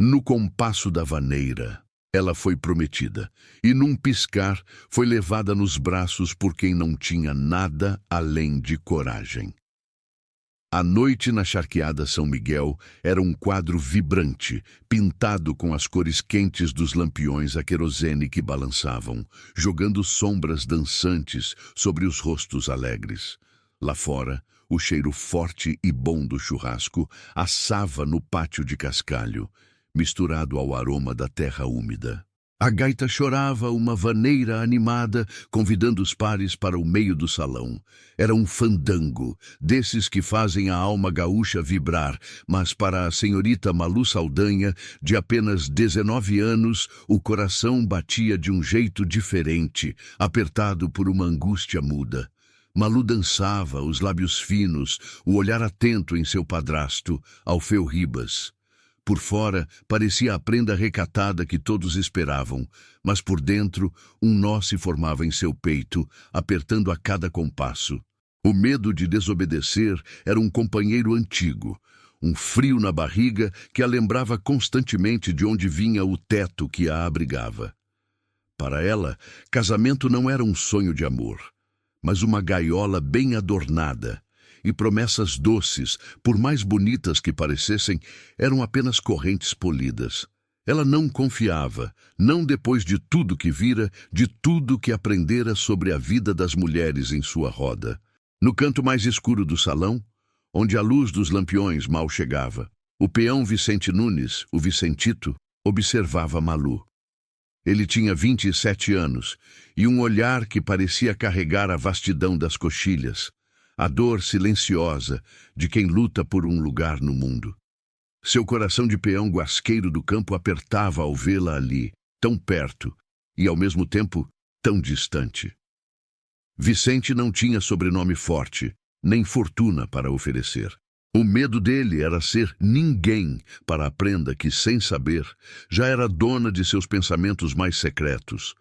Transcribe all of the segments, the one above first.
No compasso da vaneira, ela foi prometida, e num piscar foi levada nos braços por quem não tinha nada além de coragem. A noite na charqueada São Miguel era um quadro vibrante, pintado com as cores quentes dos lampiões a querosene que balançavam, jogando sombras dançantes sobre os rostos alegres. Lá fora, o cheiro forte e bom do churrasco assava no pátio de cascalho, misturado ao aroma da terra úmida. A gaita chorava uma vaneira animada, convidando os pares para o meio do salão. Era um fandango, desses que fazem a alma gaúcha vibrar, mas para a senhorita Malu Saldanha, de apenas 19 anos, o coração batia de um jeito diferente, apertado por uma angústia muda. Malu dançava, os lábios finos, o olhar atento em seu padrasto, Alfeu Ribas. Por fora, parecia a prenda recatada que todos esperavam, mas por dentro, um nó se formava em seu peito, apertando a cada compasso. O medo de desobedecer era um companheiro antigo, um frio na barriga que a lembrava constantemente de onde vinha o teto que a abrigava. Para ela, casamento não era um sonho de amor, mas uma gaiola bem adornada, e promessas doces, por mais bonitas que parecessem, eram apenas correntes polidas. Ela não confiava, não depois de tudo que vira, de tudo que aprendera sobre a vida das mulheres em sua roda. No canto mais escuro do salão, onde a luz dos lampiões mal chegava, o peão Vicente Nunes, o Vicentito, observava Malu. Ele tinha 27 anos e um olhar que parecia carregar a vastidão das coxilhas, a dor silenciosa de quem luta por um lugar no mundo. Seu coração de peão guasqueiro do campo apertava ao vê-la ali, tão perto e, ao mesmo tempo, tão distante. Vicente não tinha sobrenome forte, nem fortuna para oferecer. O medo dele era ser ninguém para a prenda que, sem saber, já era dona de seus pensamentos mais secretos.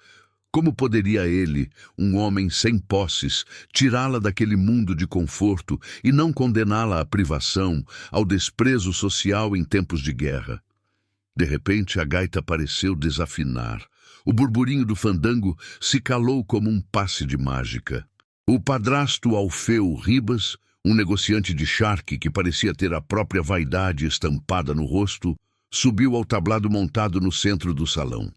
Como poderia ele, um homem sem posses, tirá-la daquele mundo de conforto e não condená-la à privação, ao desprezo social em tempos de guerra? De repente, a gaita pareceu desafinar. O burburinho do fandango se calou como um passe de mágica. O padrasto Alfeu Ribas, um negociante de charque que parecia ter a própria vaidade estampada no rosto, subiu ao tablado montado no centro do salão.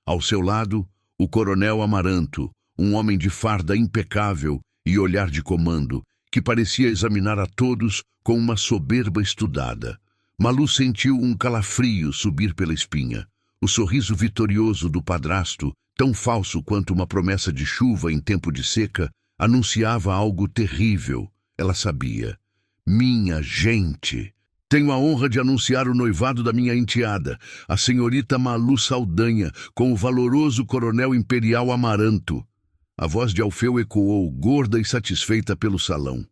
Ao seu lado, o coronel Amaranto, um homem de farda impecável e olhar de comando, que parecia examinar a todos com uma soberba estudada. Malu sentiu um calafrio subir pela espinha. O sorriso vitorioso do padrasto, tão falso quanto uma promessa de chuva em tempo de seca, anunciava algo terrível. Ela sabia. Minha gente! Tenho a honra de anunciar o noivado da minha enteada, a senhorita Malu Saldanha, com o valoroso coronel imperial Amaranto. A voz de Alfeu ecoou, gorda e satisfeita pelo salão.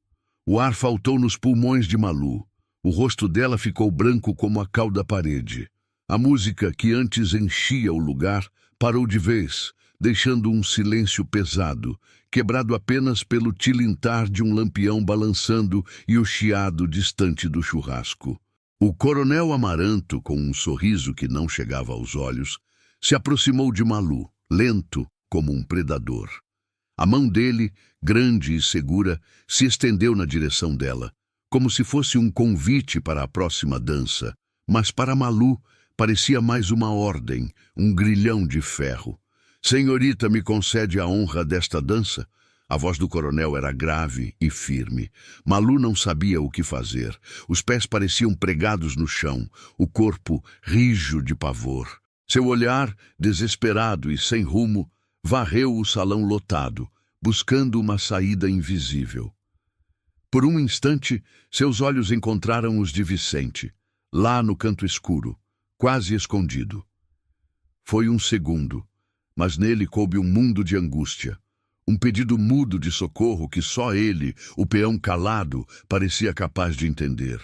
O ar faltou nos pulmões de Malu. O rosto dela ficou branco como a cal da parede. A música, que antes enchia o lugar, parou de vez, deixando um silêncio pesado, quebrado apenas pelo tilintar de um lampião balançando e o chiado distante do churrasco. O coronel Amaranto, com um sorriso que não chegava aos olhos, se aproximou de Malu, lento como um predador. A mão dele, grande e segura, se estendeu na direção dela, como se fosse um convite para a próxima dança, mas para Malu parecia mais uma ordem, um grilhão de ferro. Senhorita, me concede a honra desta dança? A voz do coronel era grave e firme. Malu não sabia o que fazer. Os pés pareciam pregados no chão, o corpo rijo de pavor. Seu olhar, desesperado e sem rumo, varreu o salão lotado, buscando uma saída invisível. Por um instante, seus olhos encontraram os de Vicente, lá no canto escuro, quase escondido. Foi um segundo, mas nele coube um mundo de angústia, um pedido mudo de socorro que só ele, o peão calado, parecia capaz de entender.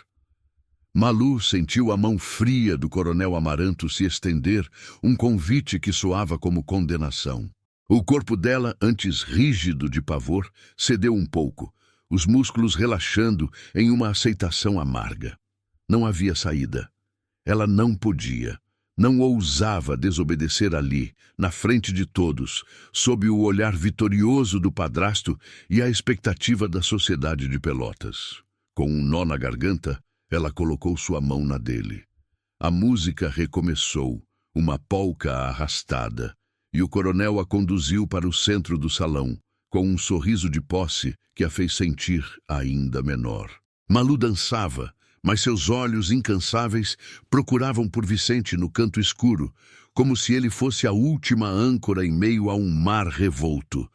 Malu sentiu a mão fria do coronel Amaranto se estender, um convite que soava como condenação. O corpo dela, antes rígido de pavor, cedeu um pouco, os músculos relaxando em uma aceitação amarga. Não havia saída. Ela não podia. Não ousava desobedecer ali, na frente de todos, sob o olhar vitorioso do padrasto e a expectativa da sociedade de Pelotas. Com um nó na garganta, ela colocou sua mão na dele. A música recomeçou, uma polca arrastada, e o coronel a conduziu para o centro do salão, com um sorriso de posse que a fez sentir ainda menor. Malu dançava, mas seus olhos incansáveis procuravam por Vicente no canto escuro, como se ele fosse a última âncora em meio a um mar revolto.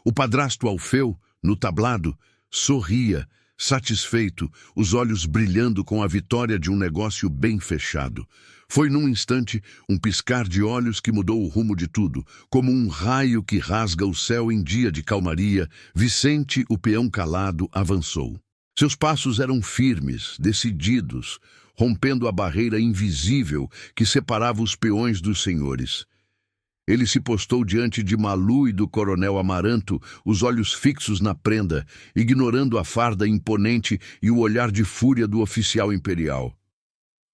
O padrasto Alfeu, no tablado, sorria, satisfeito, os olhos brilhando com a vitória de um negócio bem fechado. Foi num instante um piscar de olhos que mudou o rumo de tudo, como um raio que rasga o céu em dia de calmaria. Vicente, o peão calado, avançou. Seus passos eram firmes, decididos, rompendo a barreira invisível que separava os peões dos senhores. Ele se postou diante de Malu e do coronel Amaranto, os olhos fixos na prenda, ignorando a farda imponente e o olhar de fúria do oficial imperial.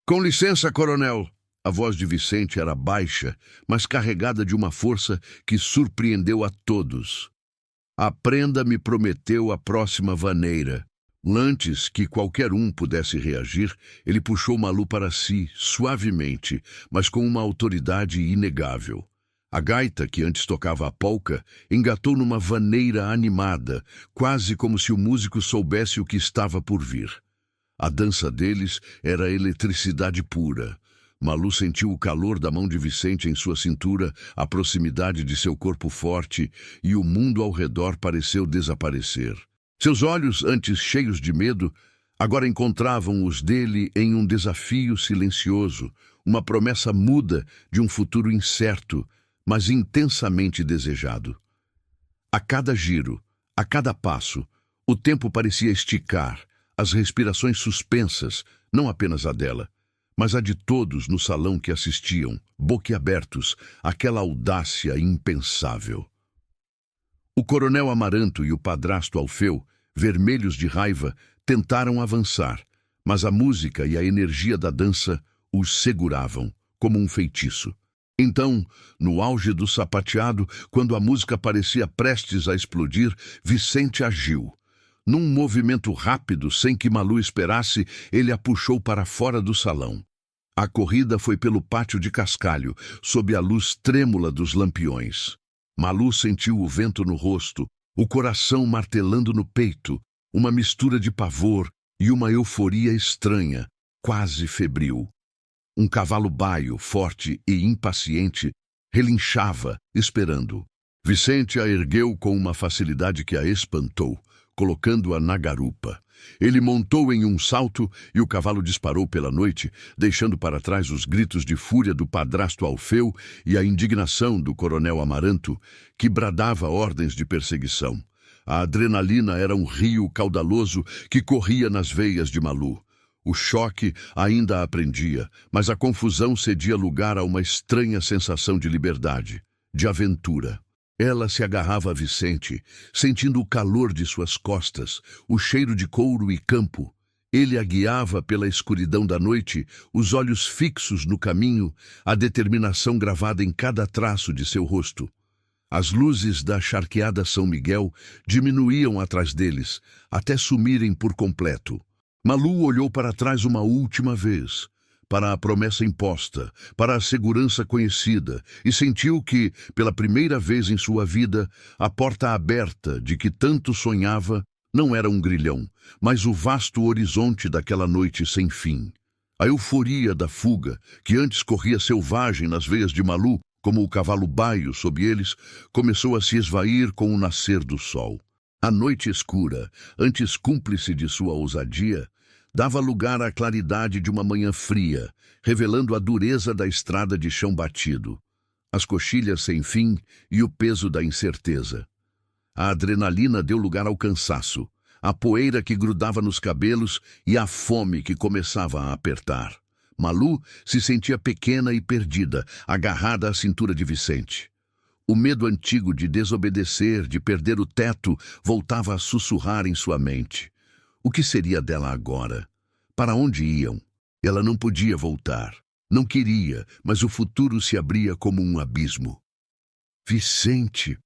"Com licença, coronel." A voz de Vicente era baixa, mas carregada de uma força que surpreendeu a todos. "A prenda me prometeu a próxima vaneira." Antes que qualquer um pudesse reagir, ele puxou Malu para si, suavemente, mas com uma autoridade inegável. A gaita, que antes tocava a polca, engatou numa vaneira animada, quase como se o músico soubesse o que estava por vir. A dança deles era eletricidade pura. Malu sentiu o calor da mão de Vicente em sua cintura, a proximidade de seu corpo forte, e o mundo ao redor pareceu desaparecer. Seus olhos, antes cheios de medo, agora encontravam os dele em um desafio silencioso, uma promessa muda de um futuro incerto, mas intensamente desejado. A cada giro, a cada passo, o tempo parecia esticar, as respirações suspensas, não apenas a dela, mas a de todos no salão que assistiam, boquiabertos, àquela audácia impensável. O coronel Amaranto e o padrasto Alfeu, vermelhos de raiva, tentaram avançar, mas a música e a energia da dança os seguravam, como um feitiço. Então, no auge do sapateado, quando a música parecia prestes a explodir, Vicente agiu. Num movimento rápido, sem que Malu esperasse, ele a puxou para fora do salão. A corrida foi pelo pátio de cascalho, sob a luz trêmula dos lampiões. Malu sentiu o vento no rosto, o coração martelando no peito, uma mistura de pavor e uma euforia estranha, quase febril. Um cavalo baio, forte e impaciente, relinchava, esperando. Vicente a ergueu com uma facilidade que a espantou, colocando-a na garupa. Ele montou em um salto e o cavalo disparou pela noite, deixando para trás os gritos de fúria do padrasto Alfeu e a indignação do coronel Amaranto, que bradava ordens de perseguição. A adrenalina era um rio caudaloso que corria nas veias de Malu. O choque ainda a prendia, mas a confusão cedia lugar a uma estranha sensação de liberdade, de aventura. Ela se agarrava a Vicente, sentindo o calor de suas costas, o cheiro de couro e campo. Ele a guiava pela escuridão da noite, os olhos fixos no caminho, a determinação gravada em cada traço de seu rosto. As luzes da charqueada São Miguel diminuíam atrás deles, até sumirem por completo. Malu olhou para trás uma última vez, para a promessa imposta, para a segurança conhecida, e sentiu que, pela primeira vez em sua vida, a porta aberta de que tanto sonhava não era um grilhão, mas o vasto horizonte daquela noite sem fim. A euforia da fuga, que antes corria selvagem nas veias de Malu, como o cavalo baio sob eles, começou a se esvair com o nascer do sol. A noite escura, antes cúmplice de sua ousadia, dava lugar à claridade de uma manhã fria, revelando a dureza da estrada de chão batido, as coxilhas sem fim e o peso da incerteza. A adrenalina deu lugar ao cansaço, a poeira que grudava nos cabelos e a fome que começava a apertar. Malu se sentia pequena e perdida, agarrada à cintura de Vicente. O medo antigo de desobedecer, de perder o teto, voltava a sussurrar em sua mente. O que seria dela agora? Para onde iam? Ela não podia voltar. Não queria, mas o futuro se abria como um abismo. Vicente,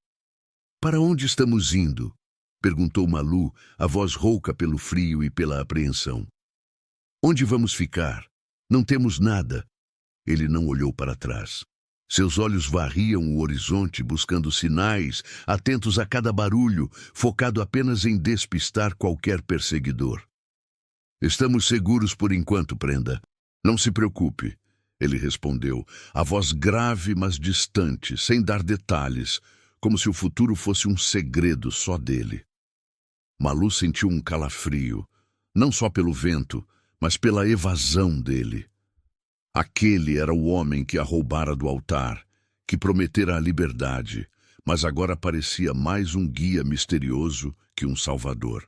para onde estamos indo? Perguntou Malu, a voz rouca pelo frio e pela apreensão. Onde vamos ficar? Não temos nada. Ele não olhou para trás. Seus olhos varriam o horizonte buscando sinais, atentos a cada barulho, focado apenas em despistar qualquer perseguidor. Estamos seguros por enquanto, prenda. Não se preocupe, ele respondeu, a voz grave mas distante, sem dar detalhes, como se o futuro fosse um segredo só dele. Malu sentiu um calafrio, não só pelo vento, mas pela evasão dele. Aquele era o homem que a roubara do altar, que prometera a liberdade, mas agora parecia mais um guia misterioso que um salvador.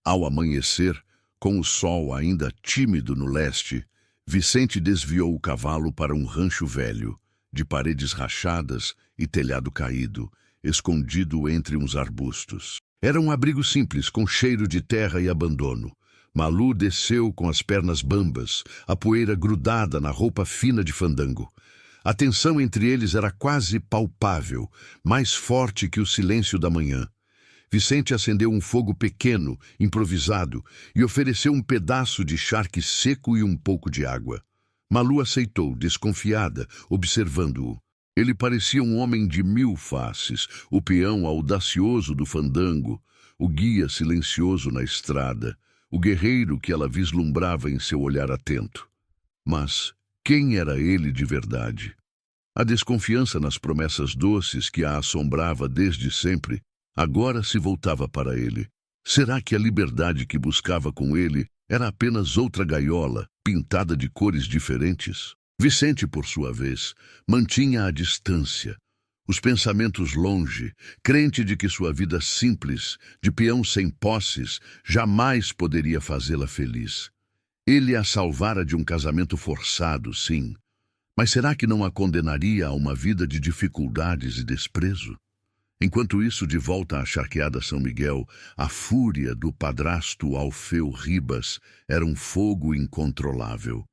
Ao amanhecer, com o sol ainda tímido no leste, Vicente desviou o cavalo para um rancho velho, de paredes rachadas e telhado caído, escondido entre uns arbustos. Era um abrigo simples, com cheiro de terra e abandono. Malu desceu com as pernas bambas, a poeira grudada na roupa fina de fandango. A tensão entre eles era quase palpável, mais forte que o silêncio da manhã. Vicente acendeu um fogo pequeno, improvisado, e ofereceu um pedaço de charque seco e um pouco de água. Malu aceitou, desconfiada, observando-o. Ele parecia um homem de 1000 faces, o peão audacioso do fandango, o guia silencioso na estrada, o guerreiro que ela vislumbrava em seu olhar atento. Mas quem era ele de verdade? A desconfiança nas promessas doces que a assombrava desde sempre agora se voltava para ele. Será que a liberdade que buscava com ele era apenas outra gaiola, pintada de cores diferentes? Vicente, por sua vez, mantinha a distância, os pensamentos longe, crente de que sua vida simples, de peão sem posses, jamais poderia fazê-la feliz. Ele a salvara de um casamento forçado, sim, mas será que não a condenaria a uma vida de dificuldades e desprezo? Enquanto isso, de volta à charqueada São Miguel, a fúria do padrasto Alfeu Ribas era um fogo incontrolável.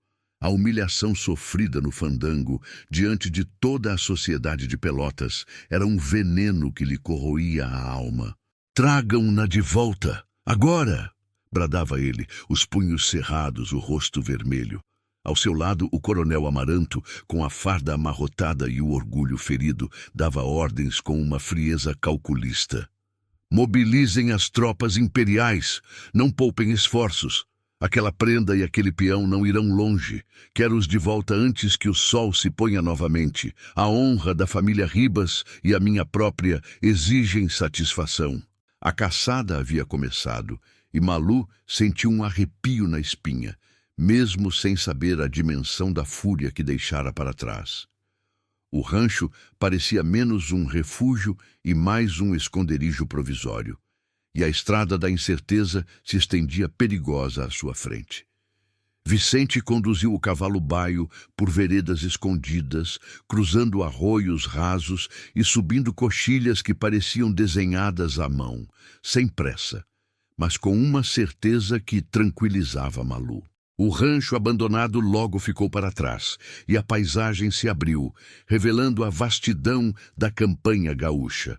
A humilhação sofrida no fandango, diante de toda a sociedade de Pelotas, era um veneno que lhe corroía a alma. "Tragam-na de volta, agora!" bradava ele, os punhos cerrados, o rosto vermelho. Ao seu lado, o coronel Amaranto, com a farda amarrotada e o orgulho ferido, dava ordens com uma frieza calculista. "Mobilizem as tropas imperiais, não poupem esforços. Aquela prenda e aquele peão não irão longe. Quero-os de volta antes que o sol se ponha novamente. A honra da família Ribas e a minha própria exigem satisfação." A caçada havia começado e Malu sentiu um arrepio na espinha, mesmo sem saber a dimensão da fúria que deixara para trás. O rancho parecia menos um refúgio e mais um esconderijo provisório, e a estrada da incerteza se estendia perigosa à sua frente. Vicente conduziu o cavalo baio por veredas escondidas, cruzando arroios rasos e subindo coxilhas que pareciam desenhadas à mão, sem pressa, mas com uma certeza que tranquilizava Malu. O rancho abandonado logo ficou para trás, e a paisagem se abriu, revelando a vastidão da campanha gaúcha.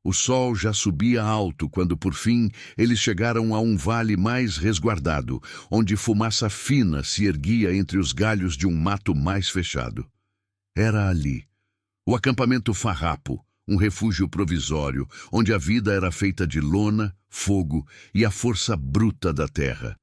O sol já subia alto quando, por fim, eles chegaram a um vale mais resguardado, onde fumaça fina se erguia entre os galhos de um mato mais fechado. Era ali, o acampamento farrapo, um refúgio provisório, onde a vida era feita de lona, fogo e a força bruta da terra.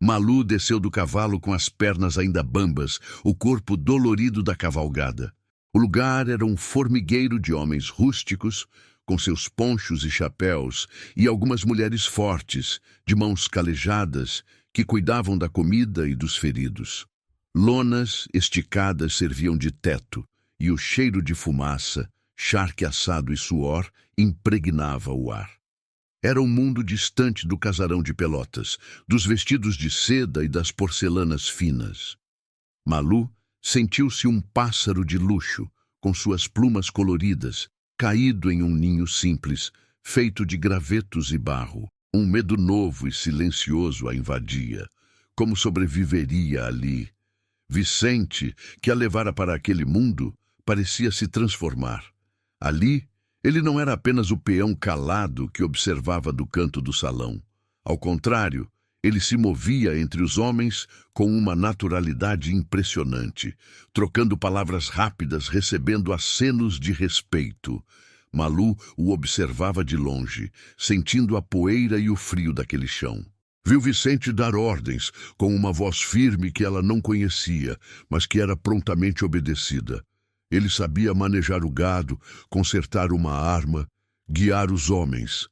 Malu desceu do cavalo com as pernas ainda bambas, o corpo dolorido da cavalgada. O lugar era um formigueiro de homens rústicos, com seus ponchos e chapéus, e algumas mulheres fortes, de mãos calejadas, que cuidavam da comida e dos feridos. Lonas esticadas serviam de teto, e o cheiro de fumaça, charque assado e suor impregnava o ar. Era um mundo distante do casarão de Pelotas, dos vestidos de seda e das porcelanas finas. Malu sentiu-se um pássaro de luxo, com suas plumas coloridas, caído em um ninho simples, feito de gravetos e barro. Um medo novo e silencioso a invadia. Como sobreviveria ali? Vicente, que a levara para aquele mundo, parecia se transformar. Ali, ele não era apenas o peão calado que observava do canto do salão. Ao contrário, ele se movia entre os homens com uma naturalidade impressionante, trocando palavras rápidas, recebendo acenos de respeito. Malu o observava de longe, sentindo a poeira e o frio daquele chão. Viu Vicente dar ordens, com uma voz firme que ela não conhecia, mas que era prontamente obedecida. Ele sabia manejar o gado, consertar uma arma, guiar os homens.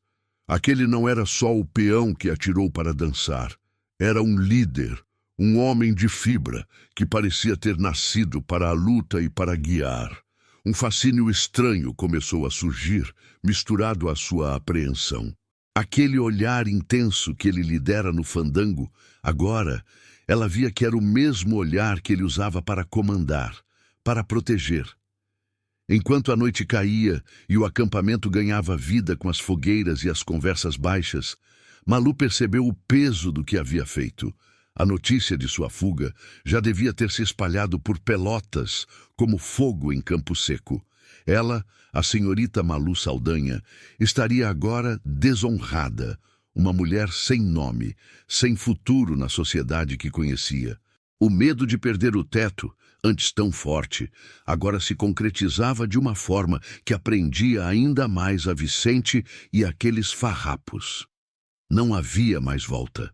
Aquele não era só o peão que atirou para dançar. Era um líder, um homem de fibra, que parecia ter nascido para a luta e para guiar. Um fascínio estranho começou a surgir, misturado à sua apreensão. Aquele olhar intenso que ele lhe dera no fandango, agora, ela via que era o mesmo olhar que ele usava para comandar, para proteger. Enquanto a noite caía e o acampamento ganhava vida com as fogueiras e as conversas baixas, Malu percebeu o peso do que havia feito. A notícia de sua fuga já devia ter se espalhado por Pelotas, como fogo em Campo Seco. Ela, a senhorita Malu Saldanha, estaria agora desonrada, uma mulher sem nome, sem futuro na sociedade que conhecia. O medo de perder o teto, antes tão forte, agora se concretizava de uma forma que aprendia ainda mais a Vicente e aqueles farrapos. Não havia mais volta.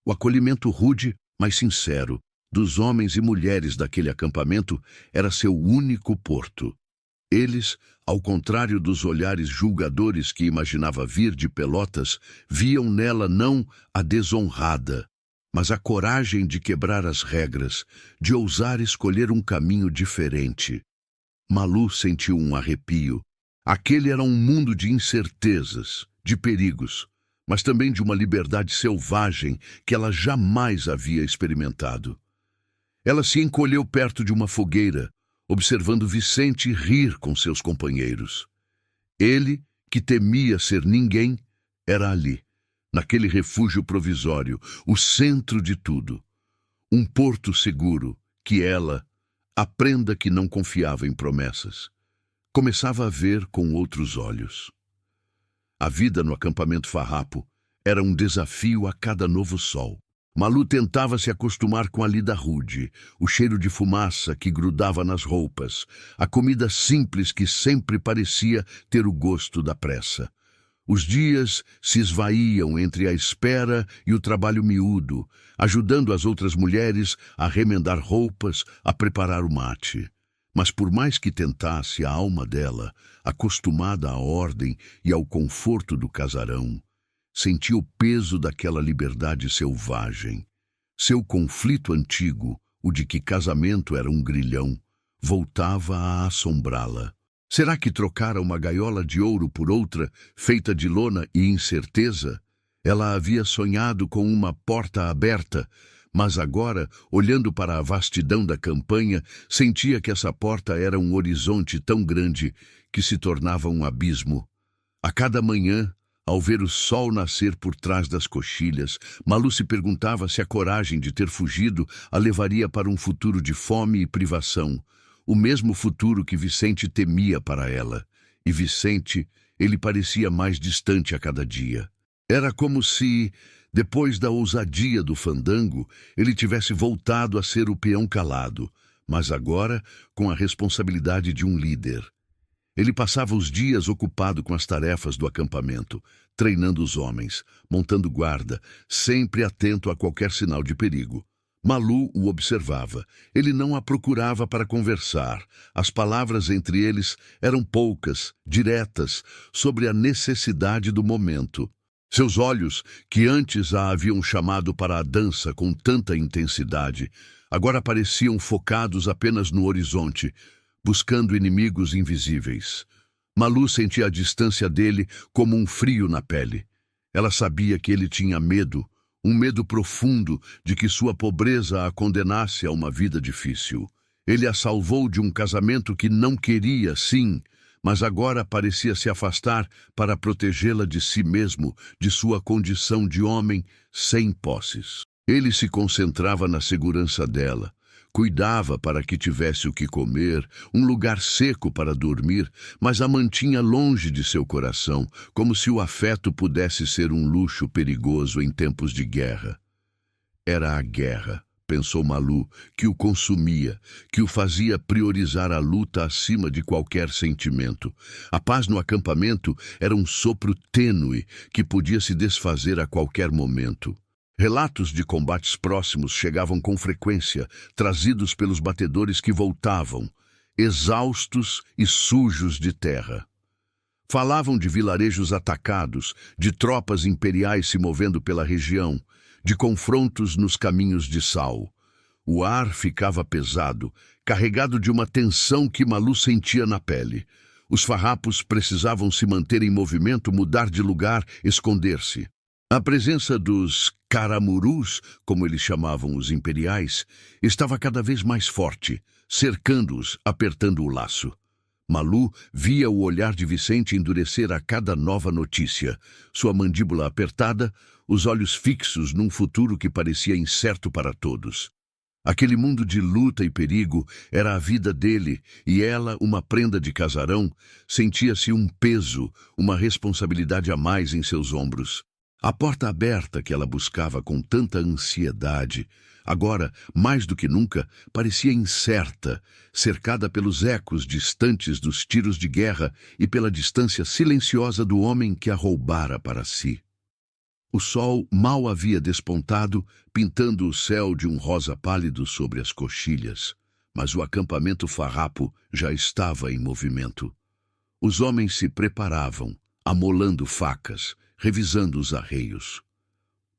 O acolhimento rude, mas sincero, dos homens e mulheres daquele acampamento era seu único porto. Eles, ao contrário dos olhares julgadores que imaginava vir de Pelotas, viam nela não a desonrada, mas a coragem de quebrar as regras, de ousar escolher um caminho diferente. Malu sentiu um arrepio. Aquele era um mundo de incertezas, de perigos, mas também de uma liberdade selvagem que ela jamais havia experimentado. Ela se encolheu perto de uma fogueira, observando Vicente rir com seus companheiros. Ele, que temia ser ninguém, era ali, naquele refúgio provisório, o centro de tudo. Um porto seguro que ela, a prenda que não confiava em promessas, começava a ver com outros olhos. A vida no acampamento farrapo era um desafio a cada novo sol. Malu tentava se acostumar com a lida rude, o cheiro de fumaça que grudava nas roupas, a comida simples que sempre parecia ter o gosto da pressa. Os dias se esvaíam entre a espera e o trabalho miúdo, ajudando as outras mulheres a remendar roupas, a preparar o mate. Mas por mais que tentasse, a alma dela, acostumada à ordem e ao conforto do casarão, sentia o peso daquela liberdade selvagem. Seu conflito antigo, o de que casamento era um grilhão, voltava a assombrá-la. Será que trocara uma gaiola de ouro por outra, feita de lona e incerteza? Ela havia sonhado com uma porta aberta, mas agora, olhando para a vastidão da campanha, sentia que essa porta era um horizonte tão grande que se tornava um abismo. A cada manhã, ao ver o sol nascer por trás das coxilhas, Malu se perguntava se a coragem de ter fugido a levaria para um futuro de fome e privação, o mesmo futuro que Vicente temia para ela. E Vicente, ele parecia mais distante a cada dia. Era como se, depois da ousadia do fandango, ele tivesse voltado a ser o peão calado, mas agora com a responsabilidade de um líder. Ele passava os dias ocupado com as tarefas do acampamento, treinando os homens, montando guarda, sempre atento a qualquer sinal de perigo. Malu o observava. Ele não a procurava para conversar. As palavras entre eles eram poucas, diretas, sobre a necessidade do momento. Seus olhos, que antes a haviam chamado para a dança com tanta intensidade, agora pareciam focados apenas no horizonte, buscando inimigos invisíveis. Malu sentia a distância dele como um frio na pele. Ela sabia que ele tinha medo, um medo profundo de que sua pobreza a condenasse a uma vida difícil. Ele a salvou de um casamento que não queria, sim, mas agora parecia se afastar para protegê-la de si mesmo, de sua condição de homem sem posses. Ele se concentrava na segurança dela, cuidava para que tivesse o que comer, um lugar seco para dormir, mas a mantinha longe de seu coração, como se o afeto pudesse ser um luxo perigoso em tempos de guerra. Era a guerra, pensou Malu, que o consumia, que o fazia priorizar a luta acima de qualquer sentimento. A paz no acampamento era um sopro tênue que podia se desfazer a qualquer momento. Relatos de combates próximos chegavam com frequência, trazidos pelos batedores que voltavam, exaustos e sujos de terra. Falavam de vilarejos atacados, de tropas imperiais se movendo pela região, de confrontos nos caminhos de sal. O ar ficava pesado, carregado de uma tensão que Malu sentia na pele. Os farrapos precisavam se manter em movimento, mudar de lugar, esconder-se. A presença dos caramurus, como eles chamavam os imperiais, estava cada vez mais forte, cercando-os, apertando o laço. Malu via o olhar de Vicente endurecer a cada nova notícia, sua mandíbula apertada, os olhos fixos num futuro que parecia incerto para todos. Aquele mundo de luta e perigo era a vida dele, e ela, uma prenda de casarão, sentia-se um peso, uma responsabilidade a mais em seus ombros. A porta aberta que ela buscava com tanta ansiedade, agora, mais do que nunca, parecia incerta, cercada pelos ecos distantes dos tiros de guerra e pela distância silenciosa do homem que a roubara para si. O sol mal havia despontado, pintando o céu de um rosa pálido sobre as coxilhas, mas o acampamento farrapo já estava em movimento. Os homens se preparavam, amolando facas, revisando os arreios.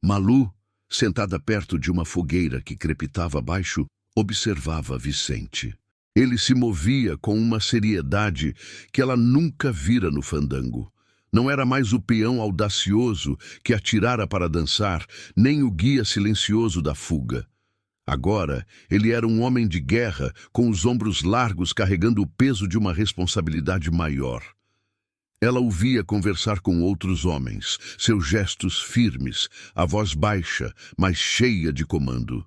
Malu, sentada perto de uma fogueira que crepitava abaixo, observava Vicente. Ele se movia com uma seriedade que ela nunca vira no fandango. Não era mais o peão audacioso que atirara para dançar, nem o guia silencioso da fuga. Agora, ele era um homem de guerra, com os ombros largos carregando o peso de uma responsabilidade maior. Ela o via conversar com outros homens, seus gestos firmes, a voz baixa, mas cheia de comando.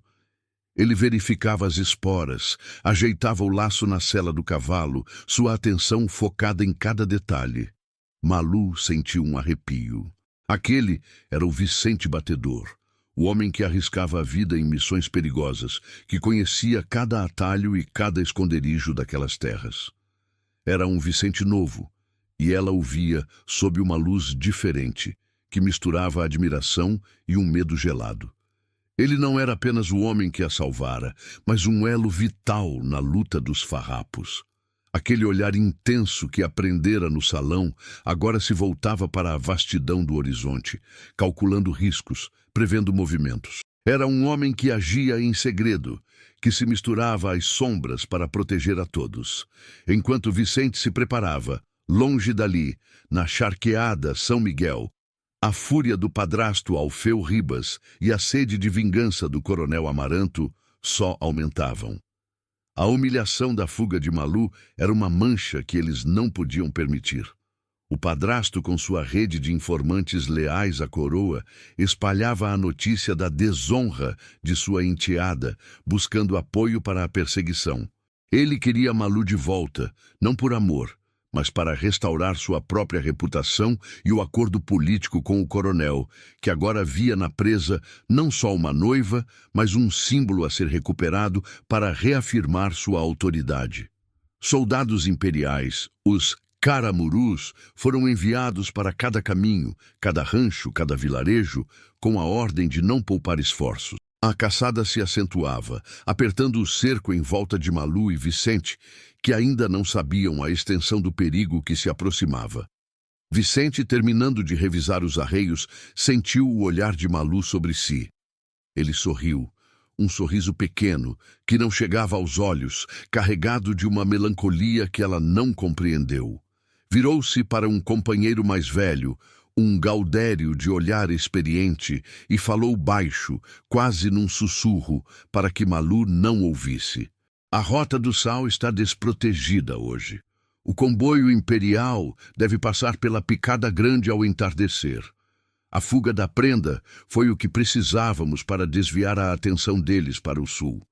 Ele verificava as esporas, ajeitava o laço na sela do cavalo, sua atenção focada em cada detalhe. Malu sentiu um arrepio. Aquele era o Vicente Batedor, o homem que arriscava a vida em missões perigosas, que conhecia cada atalho e cada esconderijo daquelas terras. Era um Vicente novo, e ela o via sob uma luz diferente, que misturava a admiração e um medo gelado. Ele não era apenas o homem que a salvara, mas um elo vital na luta dos farrapos. Aquele olhar intenso que aprendera no salão agora se voltava para a vastidão do horizonte, calculando riscos, prevendo movimentos. Era um homem que agia em segredo, que se misturava às sombras para proteger a todos. Enquanto Vicente se preparava, longe dali, na charqueada São Miguel, a fúria do padrasto Alfeu Ribas e a sede de vingança do coronel Amaranto só aumentavam. A humilhação da fuga de Malu era uma mancha que eles não podiam permitir. O padrasto, com sua rede de informantes leais à coroa, espalhava a notícia da desonra de sua enteada, buscando apoio para a perseguição. Ele queria Malu de volta, não por amor, mas para restaurar sua própria reputação e o acordo político com o coronel, que agora via na presa não só uma noiva, mas um símbolo a ser recuperado para reafirmar sua autoridade. Soldados imperiais, os caramurus, foram enviados para cada caminho, cada rancho, cada vilarejo, com a ordem de não poupar esforços. A caçada se acentuava, apertando o cerco em volta de Malu e Vicente, que ainda não sabiam a extensão do perigo que se aproximava. Vicente, terminando de revisar os arreios, sentiu o olhar de Malu sobre si. Ele sorriu, um sorriso pequeno, que não chegava aos olhos, carregado de uma melancolia que ela não compreendeu. Virou-se para um companheiro mais velho, um gaudério de olhar experiente, e falou baixo, quase num sussurro, para que Malu não ouvisse. A Rota do Sal está desprotegida hoje. O comboio imperial deve passar pela Picada Grande ao entardecer. A fuga da prenda foi o que precisávamos para desviar a atenção deles para o sul.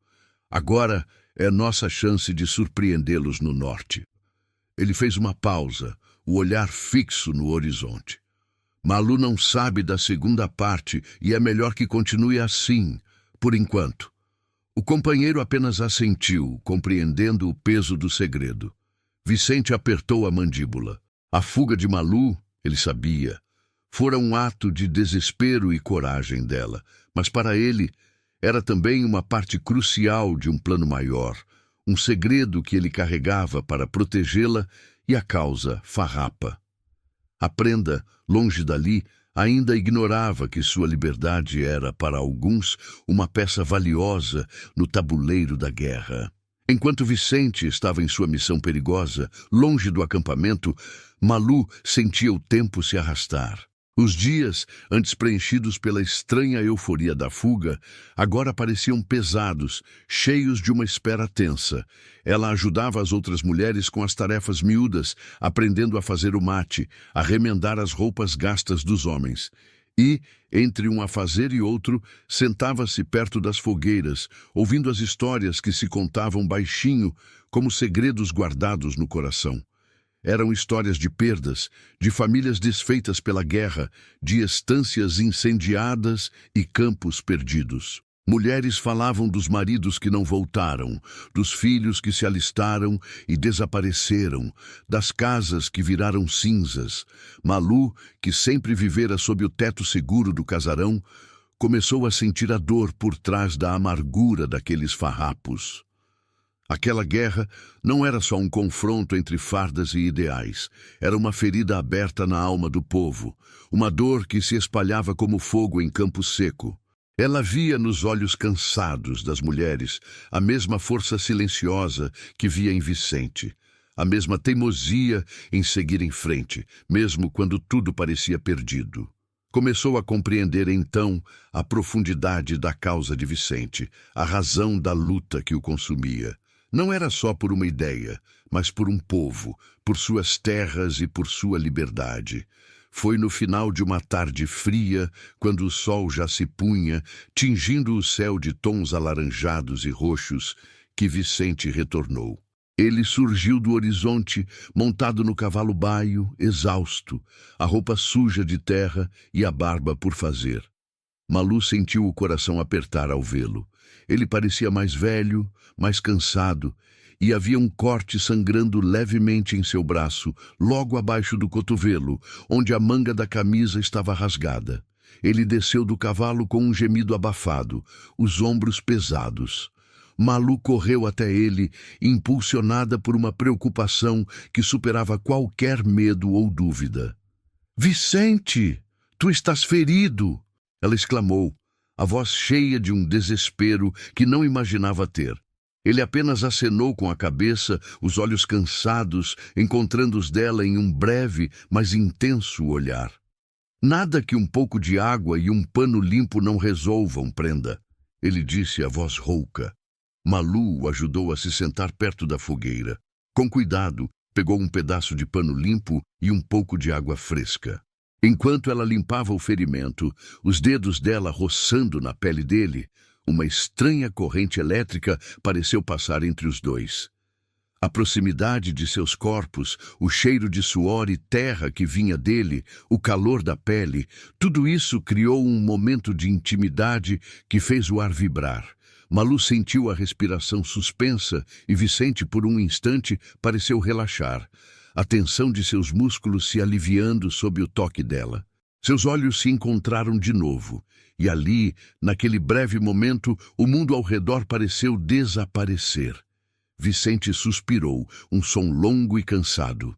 Agora é nossa chance de surpreendê-los no norte. Ele fez uma pausa, o olhar fixo no horizonte. Malu não sabe da segunda parte e é melhor que continue assim, por enquanto. O companheiro apenas assentiu, compreendendo o peso do segredo. Vicente apertou a mandíbula. A fuga de Malu, ele sabia, fora um ato de desespero e coragem dela, mas para ele era também uma parte crucial de um plano maior, um segredo que ele carregava para protegê-la e a causa farrapa. A prenda, longe dali, ainda ignorava que sua liberdade era, para alguns, uma peça valiosa no tabuleiro da guerra. Enquanto Vicente estava em sua missão perigosa, longe do acampamento, Malu sentia o tempo se arrastar. Os dias, antes preenchidos pela estranha euforia da fuga, agora pareciam pesados, cheios de uma espera tensa. Ela ajudava as outras mulheres com as tarefas miúdas, aprendendo a fazer o mate, a remendar as roupas gastas dos homens. E, entre um afazer e outro, sentava-se perto das fogueiras, ouvindo as histórias que se contavam baixinho, como segredos guardados no coração. Eram histórias de perdas, de famílias desfeitas pela guerra, de estâncias incendiadas e campos perdidos. Mulheres falavam dos maridos que não voltaram, dos filhos que se alistaram e desapareceram, das casas que viraram cinzas. Malu, que sempre vivera sob o teto seguro do casarão, começou a sentir a dor por trás da amargura daqueles farrapos. Aquela guerra não era só um confronto entre fardas e ideais. Era uma ferida aberta na alma do povo, uma dor que se espalhava como fogo em campo seco. Ela via nos olhos cansados das mulheres a mesma força silenciosa que via em Vicente, a mesma teimosia em seguir em frente, mesmo quando tudo parecia perdido. Começou a compreender então a profundidade da causa de Vicente, a razão da luta que o consumia. Não era só por uma ideia, mas por um povo, por suas terras e por sua liberdade. Foi no final de uma tarde fria, quando o sol já se punha, tingindo o céu de tons alaranjados e roxos, que Vicente retornou. Ele surgiu do horizonte, montado no cavalo baio, exausto, a roupa suja de terra e a barba por fazer. Malu sentiu o coração apertar ao vê-lo. Ele parecia mais velho, mais cansado, e havia um corte sangrando levemente em seu braço, logo abaixo do cotovelo, onde a manga da camisa estava rasgada. Ele desceu do cavalo com um gemido abafado, os ombros pesados. Malu correu até ele, impulsionada por uma preocupação que superava qualquer medo ou dúvida. "Vicente, tu estás ferido!" ela exclamou, a voz cheia de um desespero que não imaginava ter. Ele apenas acenou com a cabeça, os olhos cansados, encontrando os dela em um breve, mas intenso olhar. "Nada que um pouco de água e um pano limpo não resolvam, prenda", ele disse a voz rouca. Malu o ajudou a se sentar perto da fogueira. Com cuidado, pegou um pedaço de pano limpo e um pouco de água fresca. Enquanto ela limpava o ferimento, os dedos dela roçando na pele dele, uma estranha corrente elétrica pareceu passar entre os dois. A proximidade de seus corpos, o cheiro de suor e terra que vinha dele, o calor da pele, tudo isso criou um momento de intimidade que fez o ar vibrar. Malu sentiu a respiração suspensa e Vicente, por um instante, pareceu relaxar, a tensão de seus músculos se aliviando sob o toque dela. Seus olhos se encontraram de novo, e ali, naquele breve momento, o mundo ao redor pareceu desaparecer. Vicente suspirou, um som longo e cansado.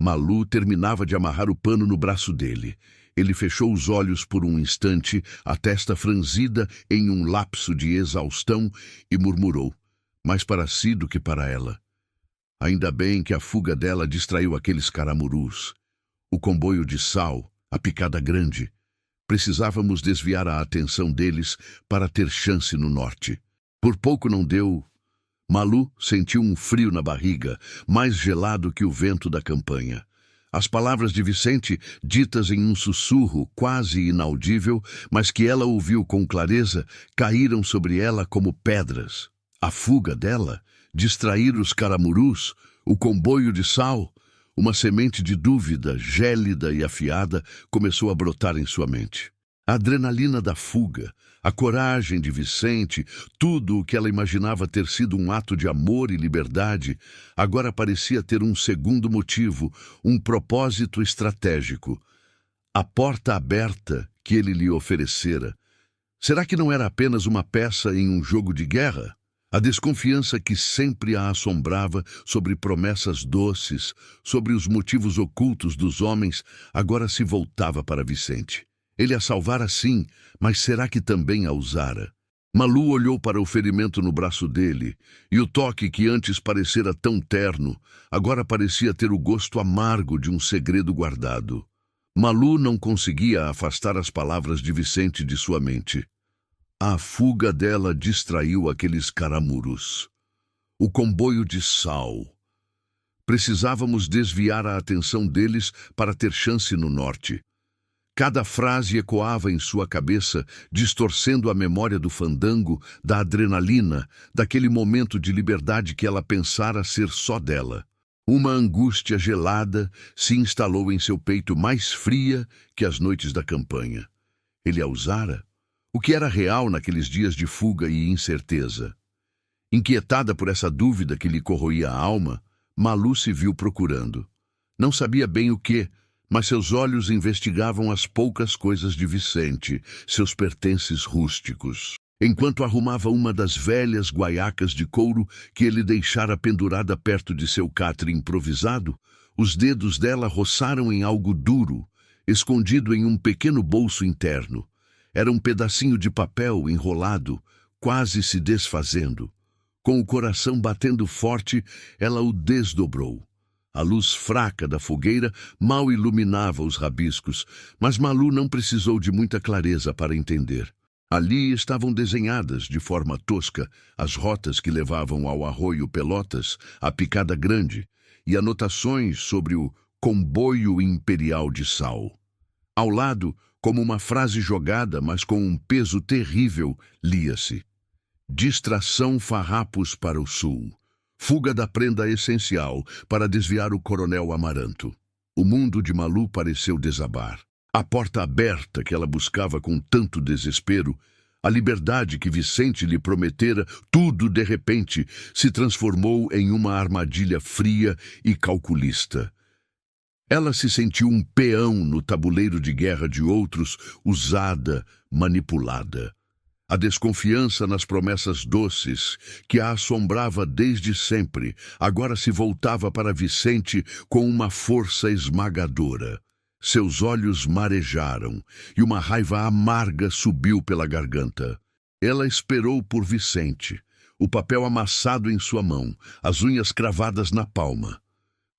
Malu terminava de amarrar o pano no braço dele. Ele fechou os olhos por um instante, a testa franzida em um lapso de exaustão, e murmurou, mais para si do que para ela: "Ainda bem que a fuga dela distraiu aqueles caramurus. O comboio de sal, a picada grande. Precisávamos desviar a atenção deles para ter chance no norte. Por pouco não deu." Malu sentiu um frio na barriga, mais gelado que o vento da campanha. As palavras de Vicente, ditas em um sussurro quase inaudível, mas que ela ouviu com clareza, caíram sobre ela como pedras. A fuga dela, distrair os caramurus, o comboio de sal, uma semente de dúvida, gélida e afiada, começou a brotar em sua mente. A adrenalina da fuga, a coragem de Vicente, tudo o que ela imaginava ter sido um ato de amor e liberdade, agora parecia ter um segundo motivo, um propósito estratégico. A porta aberta que ele lhe oferecera. Será que não era apenas uma peça em um jogo de guerra? A desconfiança que sempre a assombrava sobre promessas doces, sobre os motivos ocultos dos homens, agora se voltava para Vicente. Ele a salvara sim, mas será que também a usara? Malu olhou para o ferimento no braço dele, e o toque que antes parecera tão terno, agora parecia ter o gosto amargo de um segredo guardado. Malu não conseguia afastar as palavras de Vicente de sua mente. A fuga dela distraiu aqueles caramurus. O comboio de sal. Precisávamos desviar a atenção deles para ter chance no norte. Cada frase ecoava em sua cabeça, distorcendo a memória do fandango, da adrenalina, daquele momento de liberdade que ela pensara ser só dela. Uma angústia gelada se instalou em seu peito, mais fria que as noites da campanha. Ele a usara? O que era real naqueles dias de fuga e incerteza? Inquietada por essa dúvida que lhe corroía a alma, Malu se viu procurando. Não sabia bem o que, mas seus olhos investigavam as poucas coisas de Vicente, seus pertences rústicos. Enquanto arrumava uma das velhas guaiacas de couro que ele deixara pendurada perto de seu catre improvisado, os dedos dela roçaram em algo duro, escondido em um pequeno bolso interno. Era um pedacinho de papel enrolado, quase se desfazendo. Com o coração batendo forte, ela o desdobrou. A luz fraca da fogueira mal iluminava os rabiscos, mas Malu não precisou de muita clareza para entender. Ali estavam desenhadas, de forma tosca, as rotas que levavam ao arroio Pelotas, à Picada Grande, e anotações sobre o comboio imperial de sal. Ao lado, como uma frase jogada, mas com um peso terrível, lia-se: distração farrapos para o sul. Fuga da prenda essencial para desviar o coronel Amaranto. O mundo de Malu pareceu desabar. A porta aberta que ela buscava com tanto desespero, a liberdade que Vicente lhe prometera, tudo de repente se transformou em uma armadilha fria e calculista. Ela se sentiu um peão no tabuleiro de guerra de outros, usada, manipulada. A desconfiança nas promessas doces, que a assombrava desde sempre, agora se voltava para Vicente com uma força esmagadora. Seus olhos marejaram e uma raiva amarga subiu pela garganta. Ela esperou por Vicente, o papel amassado em sua mão, as unhas cravadas na palma.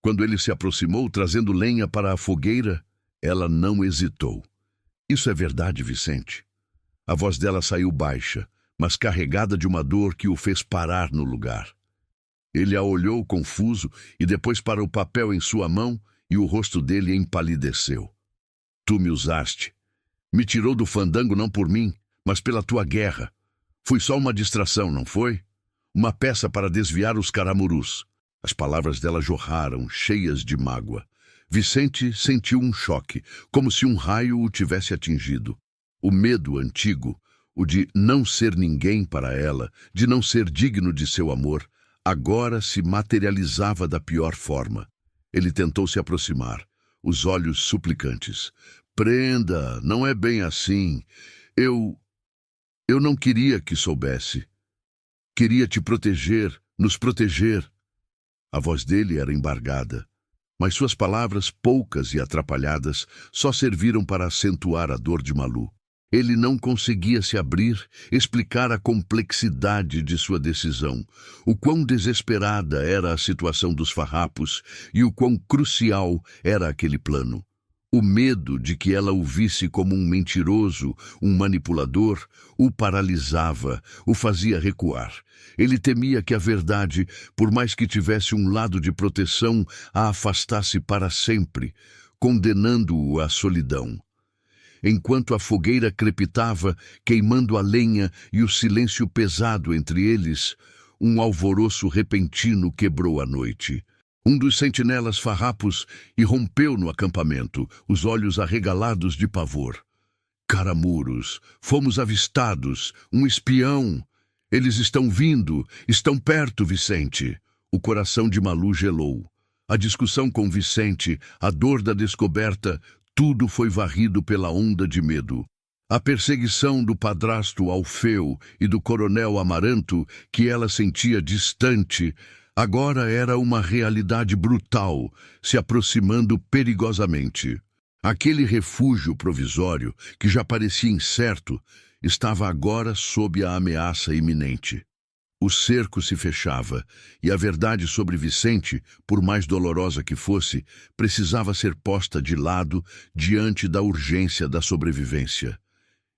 Quando ele se aproximou, trazendo lenha para a fogueira, ela não hesitou. Isso é verdade, Vicente. A voz dela saiu baixa, mas carregada de uma dor que o fez parar no lugar. Ele a olhou confuso e depois para o papel em sua mão e o rosto dele empalideceu. Tu me usaste. Me tirou do fandango não por mim, mas pela tua guerra. Fui só uma distração, não foi? Uma peça para desviar os caramurus. As palavras dela jorraram, cheias de mágoa. Vicente sentiu um choque, como se um raio o tivesse atingido. O medo antigo, o de não ser ninguém para ela, de não ser digno de seu amor, agora se materializava da pior forma. Ele tentou se aproximar, os olhos suplicantes. Prenda, não é bem assim. Eu não queria que soubesse. Queria te proteger, nos proteger. A voz dele era embargada, mas suas palavras, poucas e atrapalhadas, só serviram para acentuar a dor de Malu. Ele não conseguia se abrir, explicar a complexidade de sua decisão, o quão desesperada era a situação dos farrapos e o quão crucial era aquele plano. O medo de que ela o visse como um mentiroso, um manipulador, o paralisava, o fazia recuar. Ele temia que a verdade, por mais que tivesse um lado de proteção, a afastasse para sempre, condenando-o à solidão. Enquanto a fogueira crepitava, queimando a lenha e o silêncio pesado entre eles, um alvoroço repentino quebrou a noite. Um dos sentinelas farrapos irrompeu no acampamento, os olhos arregalados de pavor. Caramuros, fomos avistados, um espião. Eles estão vindo, estão perto, Vicente. O coração de Malu gelou. A discussão com Vicente, a dor da descoberta, tudo foi varrido pela onda de medo. A perseguição do padrasto Alfeu e do coronel Amaranto, que ela sentia distante, agora era uma realidade brutal, se aproximando perigosamente. Aquele refúgio provisório, que já parecia incerto, estava agora sob a ameaça iminente. O cerco se fechava, e a verdade sobre Vicente, por mais dolorosa que fosse, precisava ser posta de lado diante da urgência da sobrevivência.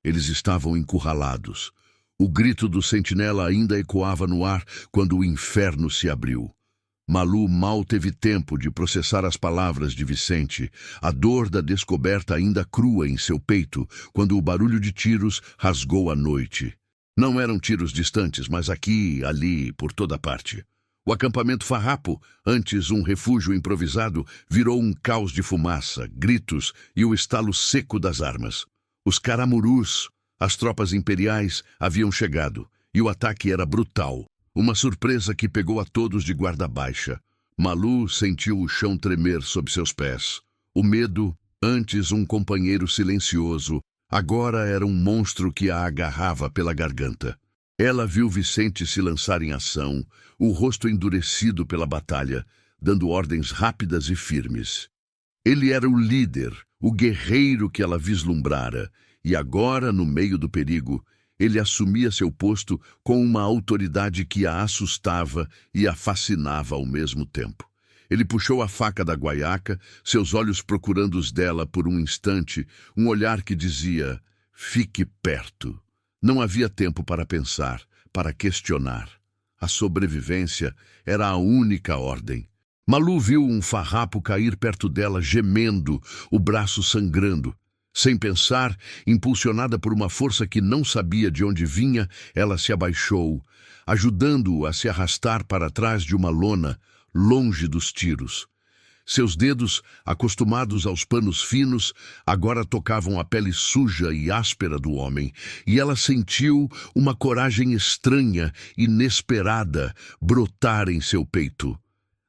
Eles estavam encurralados. O grito do sentinela ainda ecoava no ar quando o inferno se abriu. Malu mal teve tempo de processar as palavras de Vicente, a dor da descoberta ainda crua em seu peito, quando o barulho de tiros rasgou a noite. Não eram tiros distantes, mas aqui, ali, por toda parte. O acampamento farrapo, antes um refúgio improvisado, virou um caos de fumaça, gritos e o estalo seco das armas. Os caramurus, as tropas imperiais, haviam chegado, e o ataque era brutal. Uma surpresa que pegou a todos de guarda baixa. Malu sentiu o chão tremer sob seus pés. O medo, antes um companheiro silencioso, agora era um monstro que a agarrava pela garganta. Ela viu Vicente se lançar em ação, o rosto endurecido pela batalha, dando ordens rápidas e firmes. Ele era o líder, o guerreiro que ela vislumbrara, e agora, no meio do perigo, ele assumia seu posto com uma autoridade que a assustava e a fascinava ao mesmo tempo. Ele puxou a faca da guaiaca, seus olhos procurando os dela por um instante, um olhar que dizia: fique perto. Não havia tempo para pensar, para questionar. A sobrevivência era a única ordem. Malu viu um farrapo cair perto dela, gemendo, o braço sangrando. Sem pensar, impulsionada por uma força que não sabia de onde vinha, ela se abaixou, ajudando-o a se arrastar para trás de uma lona, longe dos tiros. Seus dedos, acostumados aos panos finos, agora tocavam a pele suja e áspera do homem, e ela sentiu uma coragem estranha, inesperada, brotar em seu peito.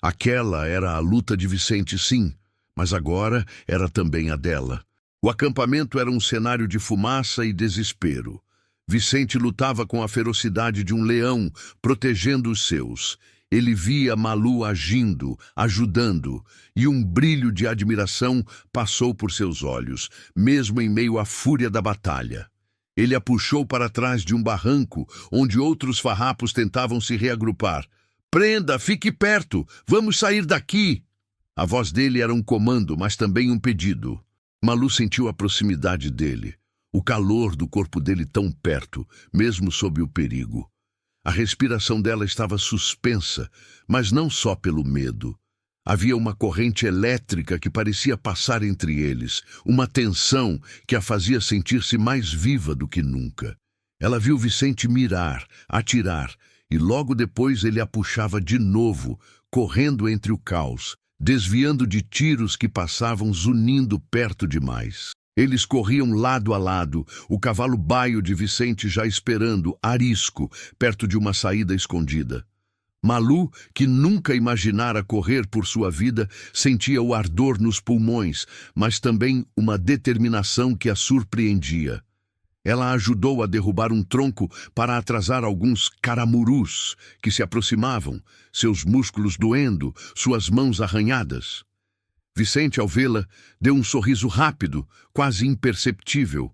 Aquela era a luta de Vicente, sim, mas agora era também a dela. O acampamento era um cenário de fumaça e desespero. Vicente lutava com a ferocidade de um leão, protegendo os seus. Ele via Malu agindo, ajudando, e um brilho de admiração passou por seus olhos, mesmo em meio à fúria da batalha. Ele a puxou para trás de um barranco, onde outros farrapos tentavam se reagrupar. "Prenda, fique perto, vamos sair daqui!" A voz dele era um comando, mas também um pedido. Malu sentiu a proximidade dele, o calor do corpo dele tão perto, mesmo sob o perigo. A respiração dela estava suspensa, mas não só pelo medo. Havia uma corrente elétrica que parecia passar entre eles, uma tensão que a fazia sentir-se mais viva do que nunca. Ela viu Vicente mirar, atirar, e logo depois ele a puxava de novo, correndo entre o caos, desviando de tiros que passavam zunindo perto demais. Eles corriam lado a lado, o cavalo baio de Vicente já esperando, arisco, perto de uma saída escondida. Malu, que nunca imaginara correr por sua vida, sentia o ardor nos pulmões, mas também uma determinação que a surpreendia. Ela ajudou a derrubar um tronco para atrasar alguns caramurus que se aproximavam, seus músculos doendo, suas mãos arranhadas. Vicente, ao vê-la, deu um sorriso rápido, quase imperceptível,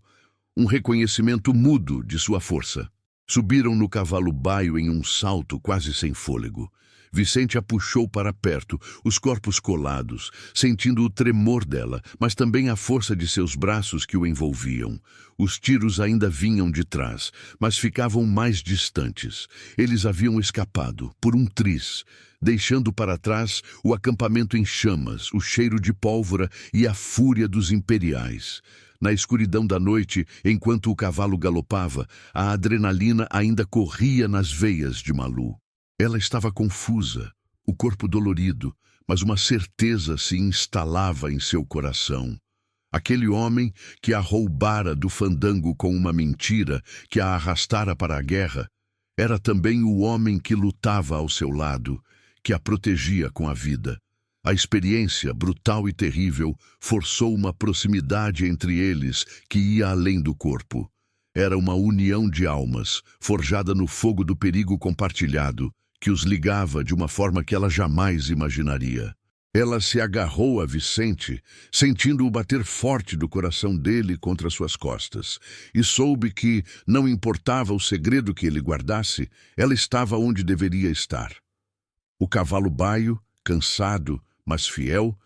um reconhecimento mudo de sua força. Subiram no cavalo baio em um salto quase sem fôlego. Vicente a puxou para perto, os corpos colados, sentindo o tremor dela, mas também a força de seus braços que o envolviam. Os tiros ainda vinham de trás, mas ficavam mais distantes. Eles haviam escapado, por um triz, deixando para trás o acampamento em chamas, o cheiro de pólvora e a fúria dos imperiais. Na escuridão da noite, enquanto o cavalo galopava, a adrenalina ainda corria nas veias de Malu. Ela estava confusa, o corpo dolorido, mas uma certeza se instalava em seu coração. Aquele homem que a roubara do fandango com uma mentira, que a arrastara para a guerra, era também o homem que lutava ao seu lado, que a protegia com a vida. A experiência, brutal e terrível, forçou uma proximidade entre eles que ia além do corpo. Era uma união de almas, forjada no fogo do perigo compartilhado, que os ligava de uma forma que ela jamais imaginaria. Ela se agarrou a Vicente, sentindo-o bater forte do coração dele contra suas costas, e soube que, não importava o segredo que ele guardasse, ela estava onde deveria estar. O cavalo baio, cansado, mas fiel,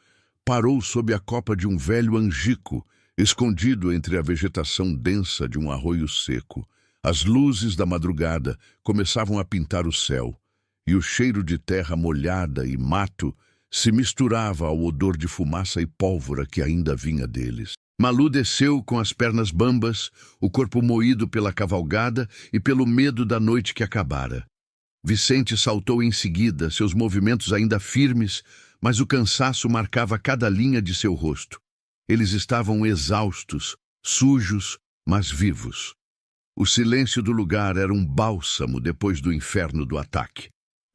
parou sob a copa de um velho angico, escondido entre a vegetação densa de um arroio seco. As luzes da madrugada começavam a pintar o céu, e o cheiro de terra molhada e mato se misturava ao odor de fumaça e pólvora que ainda vinha deles. Malu desceu com as pernas bambas, o corpo moído pela cavalgada e pelo medo da noite que acabara. Vicente saltou em seguida, seus movimentos ainda firmes, mas o cansaço marcava cada linha de seu rosto. Eles estavam exaustos, sujos, mas vivos. O silêncio do lugar era um bálsamo depois do inferno do ataque.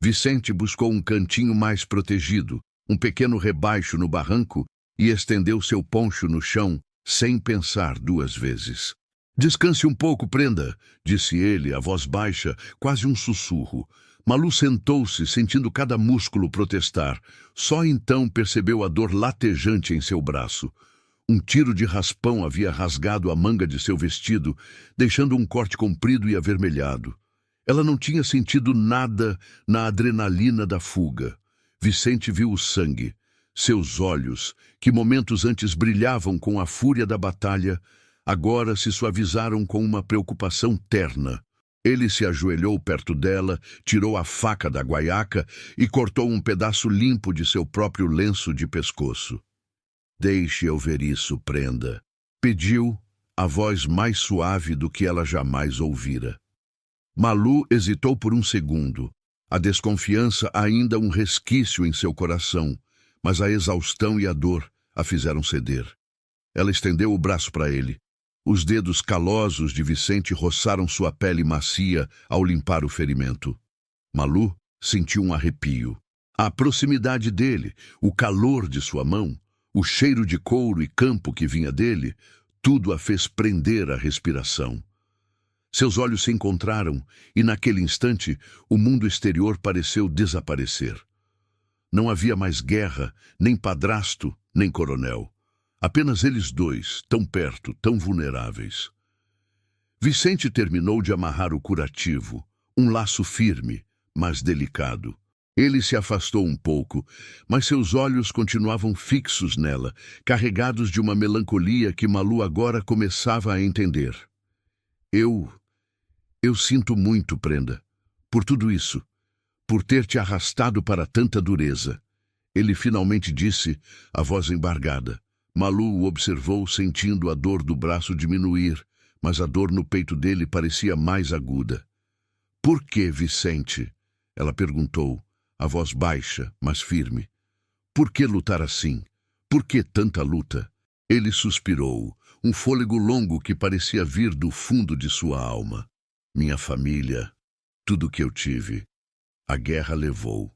Vicente buscou um cantinho mais protegido, um pequeno rebaixo no barranco, e estendeu seu poncho no chão, sem pensar duas vezes. «Descanse um pouco, prenda», disse ele, a voz baixa, quase um sussurro. Malu sentou-se, sentindo cada músculo protestar. Só então percebeu a dor latejante em seu braço. Um tiro de raspão havia rasgado a manga de seu vestido, deixando um corte comprido e avermelhado. Ela não tinha sentido nada na adrenalina da fuga. Vicente viu o sangue. Seus olhos, que momentos antes brilhavam com a fúria da batalha, agora se suavizaram com uma preocupação terna. Ele se ajoelhou perto dela, tirou a faca da guaiaca e cortou um pedaço limpo de seu próprio lenço de pescoço. «Deixe eu ver isso, prenda», pediu, a voz mais suave do que ela jamais ouvira. Malu hesitou por um segundo. A desconfiança ainda um resquício em seu coração, mas a exaustão e a dor a fizeram ceder. Ela estendeu o braço para ele. Os dedos calosos de Vicente roçaram sua pele macia ao limpar o ferimento. Malu sentiu um arrepio. A proximidade dele, o calor de sua mão, o cheiro de couro e campo que vinha dele, tudo a fez prender a respiração. Seus olhos se encontraram e, naquele instante, o mundo exterior pareceu desaparecer. Não havia mais guerra, nem padrasto, nem coronel. Apenas eles dois, tão perto, tão vulneráveis. Vicente terminou de amarrar o curativo, um laço firme, mas delicado. Ele se afastou um pouco, mas seus olhos continuavam fixos nela, carregados de uma melancolia que Malu agora começava a entender. Eu sinto muito, prenda, por tudo isso, por ter te arrastado para tanta dureza. Ele finalmente disse, a voz embargada. Malu o observou, sentindo a dor do braço diminuir, mas a dor no peito dele parecia mais aguda. Por que, Vicente? Ela perguntou, a voz baixa, mas firme. Por que lutar assim? Por que tanta luta? Ele suspirou, um fôlego longo que parecia vir do fundo de sua alma. Minha família, tudo que eu tive. A guerra levou.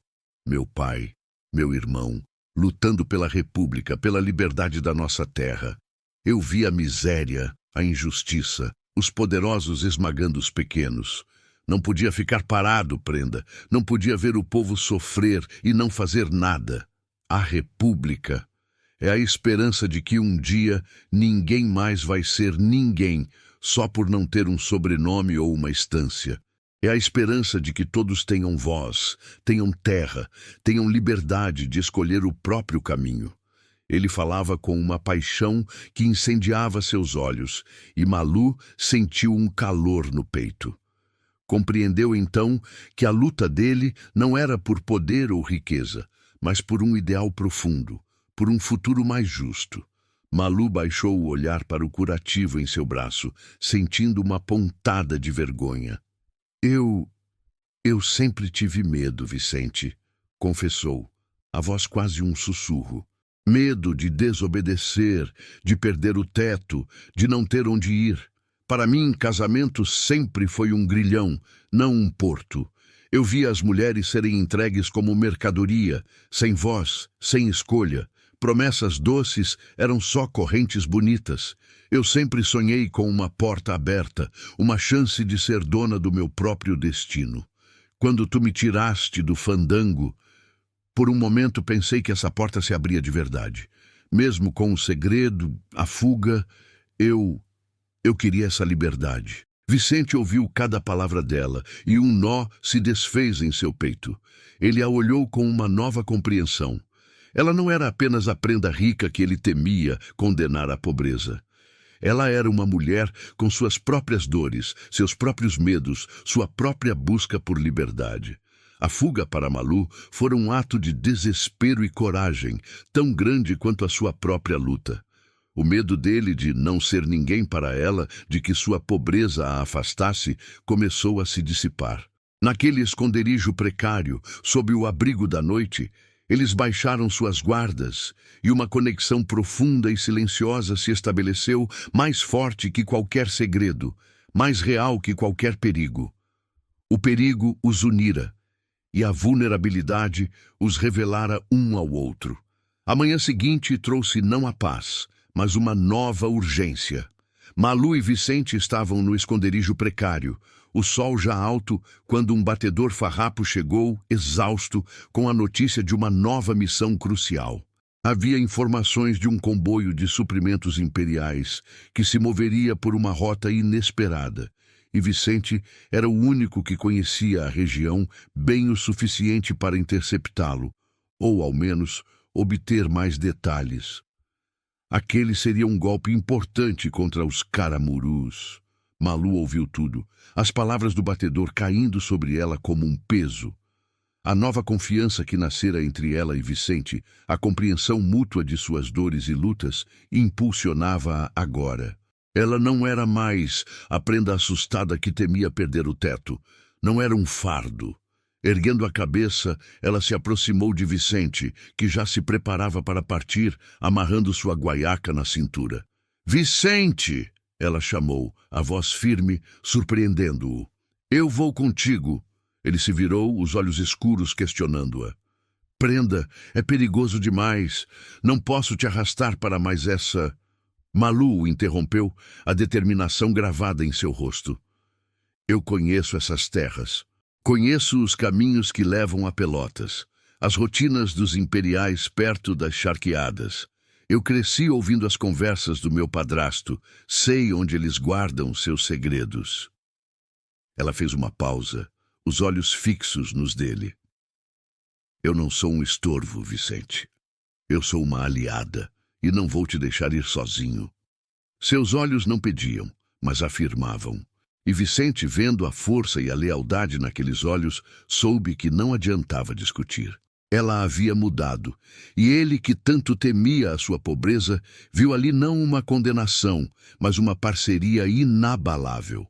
Meu pai, meu irmão, lutando pela república, pela liberdade da nossa terra. Eu vi a miséria, a injustiça, os poderosos esmagando os pequenos. Não podia ficar parado, prenda. Não podia ver o povo sofrer e não fazer nada. A república é a esperança de que um dia ninguém mais vai ser ninguém só por não ter um sobrenome ou uma estância. É a esperança de que todos tenham voz, tenham terra, tenham liberdade de escolher o próprio caminho. Ele falava com uma paixão que incendiava seus olhos, e Malu sentiu um calor no peito. Compreendeu então que a luta dele não era por poder ou riqueza, mas por um ideal profundo, por um futuro mais justo. Malu baixou o olhar para o curativo em seu braço, sentindo uma pontada de vergonha. Eu sempre tive medo, Vicente, confessou, a voz quase um sussurro. Medo de desobedecer, de perder o teto, de não ter onde ir. Para mim, casamento sempre foi um grilhão, não um porto. Eu via as mulheres serem entregues como mercadoria, sem voz, sem escolha. Promessas doces eram só correntes bonitas. Eu sempre sonhei com uma porta aberta, uma chance de ser dona do meu próprio destino. Quando tu me tiraste do fandango, por um momento pensei que essa porta se abria de verdade. Mesmo com o segredo, a fuga, eu queria essa liberdade. Vicente ouviu cada palavra dela e um nó se desfez em seu peito. Ele a olhou com uma nova compreensão. Ela não era apenas a prenda rica que ele temia condenar à pobreza. Ela era uma mulher com suas próprias dores, seus próprios medos, sua própria busca por liberdade. A fuga para Malu fora um ato de desespero e coragem, tão grande quanto a sua própria luta. O medo dele de não ser ninguém para ela, de que sua pobreza a afastasse, começou a se dissipar. Naquele esconderijo precário, sob o abrigo da noite, eles baixaram suas guardas e uma conexão profunda e silenciosa se estabeleceu, mais forte que qualquer segredo, mais real que qualquer perigo. O perigo os unira e a vulnerabilidade os revelara um ao outro. A manhã seguinte trouxe não a paz, mas uma nova urgência. Malu e Vicente estavam no esconderijo precário, o sol já alto, quando um batedor farrapo chegou, exausto, com a notícia de uma nova missão crucial. Havia informações de um comboio de suprimentos imperiais que se moveria por uma rota inesperada, e Vicente era o único que conhecia a região bem o suficiente para interceptá-lo, ou, ao menos, obter mais detalhes. Aquele seria um golpe importante contra os caramurus. Malu ouviu tudo, as palavras do batedor caindo sobre ela como um peso. A nova confiança que nascera entre ela e Vicente, a compreensão mútua de suas dores e lutas, impulsionava-a agora. Ela não era mais a prenda assustada que temia perder o teto. Não era um fardo. Erguendo a cabeça, ela se aproximou de Vicente, que já se preparava para partir, amarrando sua guaiaca na cintura. «Vicente!» ela chamou, a voz firme, surpreendendo-o. «Eu vou contigo!» Ele se virou, os olhos escuros questionando-a. «Prenda, é perigoso demais. Não posso te arrastar para mais essa...» Malu o interrompeu, a determinação gravada em seu rosto. «Eu conheço essas terras. Conheço os caminhos que levam a Pelotas, as rotinas dos imperiais perto das charqueadas. Eu cresci ouvindo as conversas do meu padrasto, sei onde eles guardam seus segredos.» Ela fez uma pausa, os olhos fixos nos dele. «Eu não sou um estorvo, Vicente. Eu sou uma aliada e não vou te deixar ir sozinho.» Seus olhos não pediam, mas afirmavam. E Vicente, vendo a força e a lealdade naqueles olhos, soube que não adiantava discutir. Ela havia mudado, e ele, que tanto temia a sua pobreza, viu ali não uma condenação, mas uma parceria inabalável.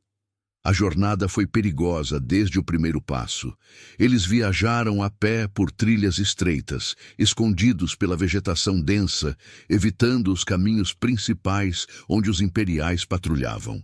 A jornada foi perigosa desde o primeiro passo. Eles viajaram a pé por trilhas estreitas, escondidos pela vegetação densa, evitando os caminhos principais onde os imperiais patrulhavam.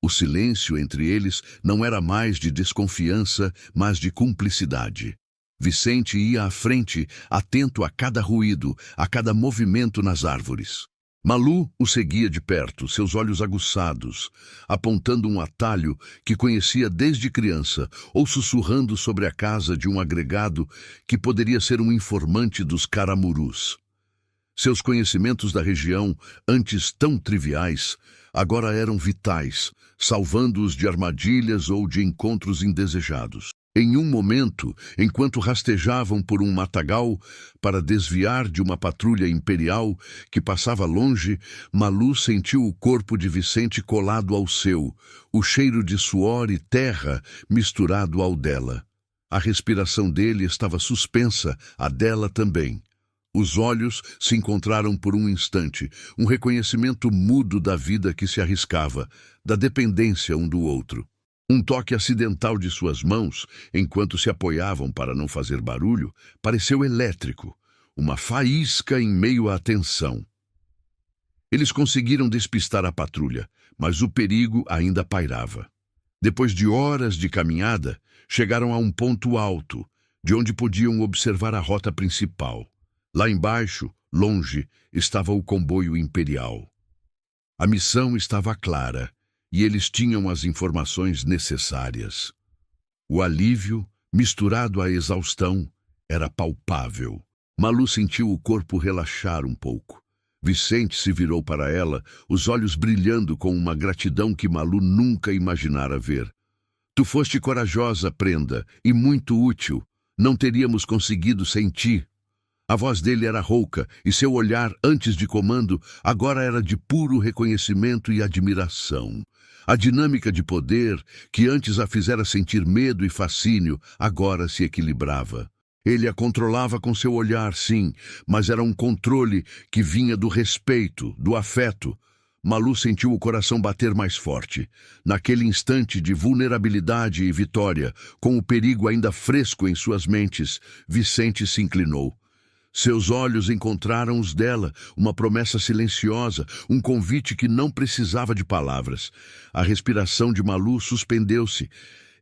O silêncio entre eles não era mais de desconfiança, mas de cumplicidade. Vicente ia à frente, atento a cada ruído, a cada movimento nas árvores. Malu o seguia de perto, seus olhos aguçados, apontando um atalho que conhecia desde criança, ou sussurrando sobre a casa de um agregado que poderia ser um informante dos caramurus. Seus conhecimentos da região, antes tão triviais, agora eram vitais, salvando-os de armadilhas ou de encontros indesejados. Em um momento, enquanto rastejavam por um matagal para desviar de uma patrulha imperial que passava longe, Malu sentiu o corpo de Vicente colado ao seu, o cheiro de suor e terra misturado ao dela. A respiração dele estava suspensa, a dela também. Os olhos se encontraram por um instante, um reconhecimento mudo da vida que se arriscava, da dependência um do outro. Um toque acidental de suas mãos, enquanto se apoiavam para não fazer barulho, pareceu elétrico, uma faísca em meio à tensão. Eles conseguiram despistar a patrulha, mas o perigo ainda pairava. Depois de horas de caminhada, chegaram a um ponto alto, de onde podiam observar a rota principal. Lá embaixo, longe, estava o comboio imperial. A missão estava clara, e eles tinham as informações necessárias. O alívio, misturado à exaustão, era palpável. Malu sentiu o corpo relaxar um pouco. Vicente se virou para ela, os olhos brilhando com uma gratidão que Malu nunca imaginara ver. Tu foste corajosa, prenda, e muito útil. Não teríamos conseguido sem ti. A voz dele era rouca, e seu olhar, antes de comando, agora era de puro reconhecimento e admiração. A dinâmica de poder, que antes a fizera sentir medo e fascínio, agora se equilibrava. Ele a controlava com seu olhar, sim, mas era um controle que vinha do respeito, do afeto. Malu sentiu o coração bater mais forte. Naquele instante de vulnerabilidade e vitória, com o perigo ainda fresco em suas mentes, Vicente se inclinou. Seus olhos encontraram os dela, uma promessa silenciosa, um convite que não precisava de palavras. A respiração de Malu suspendeu-se.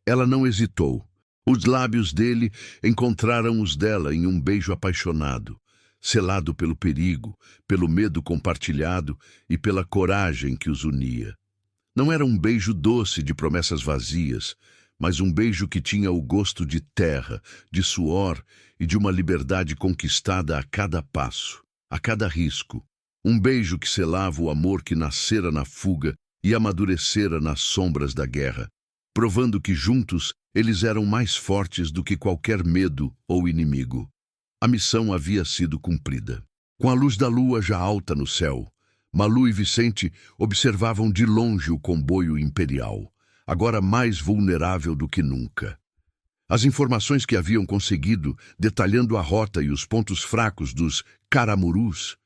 Ela não hesitou. Os lábios dele encontraram os dela em um beijo apaixonado, selado pelo perigo, pelo medo compartilhado e pela coragem que os unia. Não era um beijo doce de promessas vazias, mas um beijo que tinha o gosto de terra, de suor e de uma liberdade conquistada a cada passo, a cada risco. Um beijo que selava o amor que nascera na fuga e amadurecera nas sombras da guerra, provando que juntos eles eram mais fortes do que qualquer medo ou inimigo. A missão havia sido cumprida. Com a luz da lua já alta no céu, Malu e Vicente observavam de longe o comboio imperial, agora mais vulnerável do que nunca. As informações que haviam conseguido, detalhando a rota e os pontos fracos dos caramurus,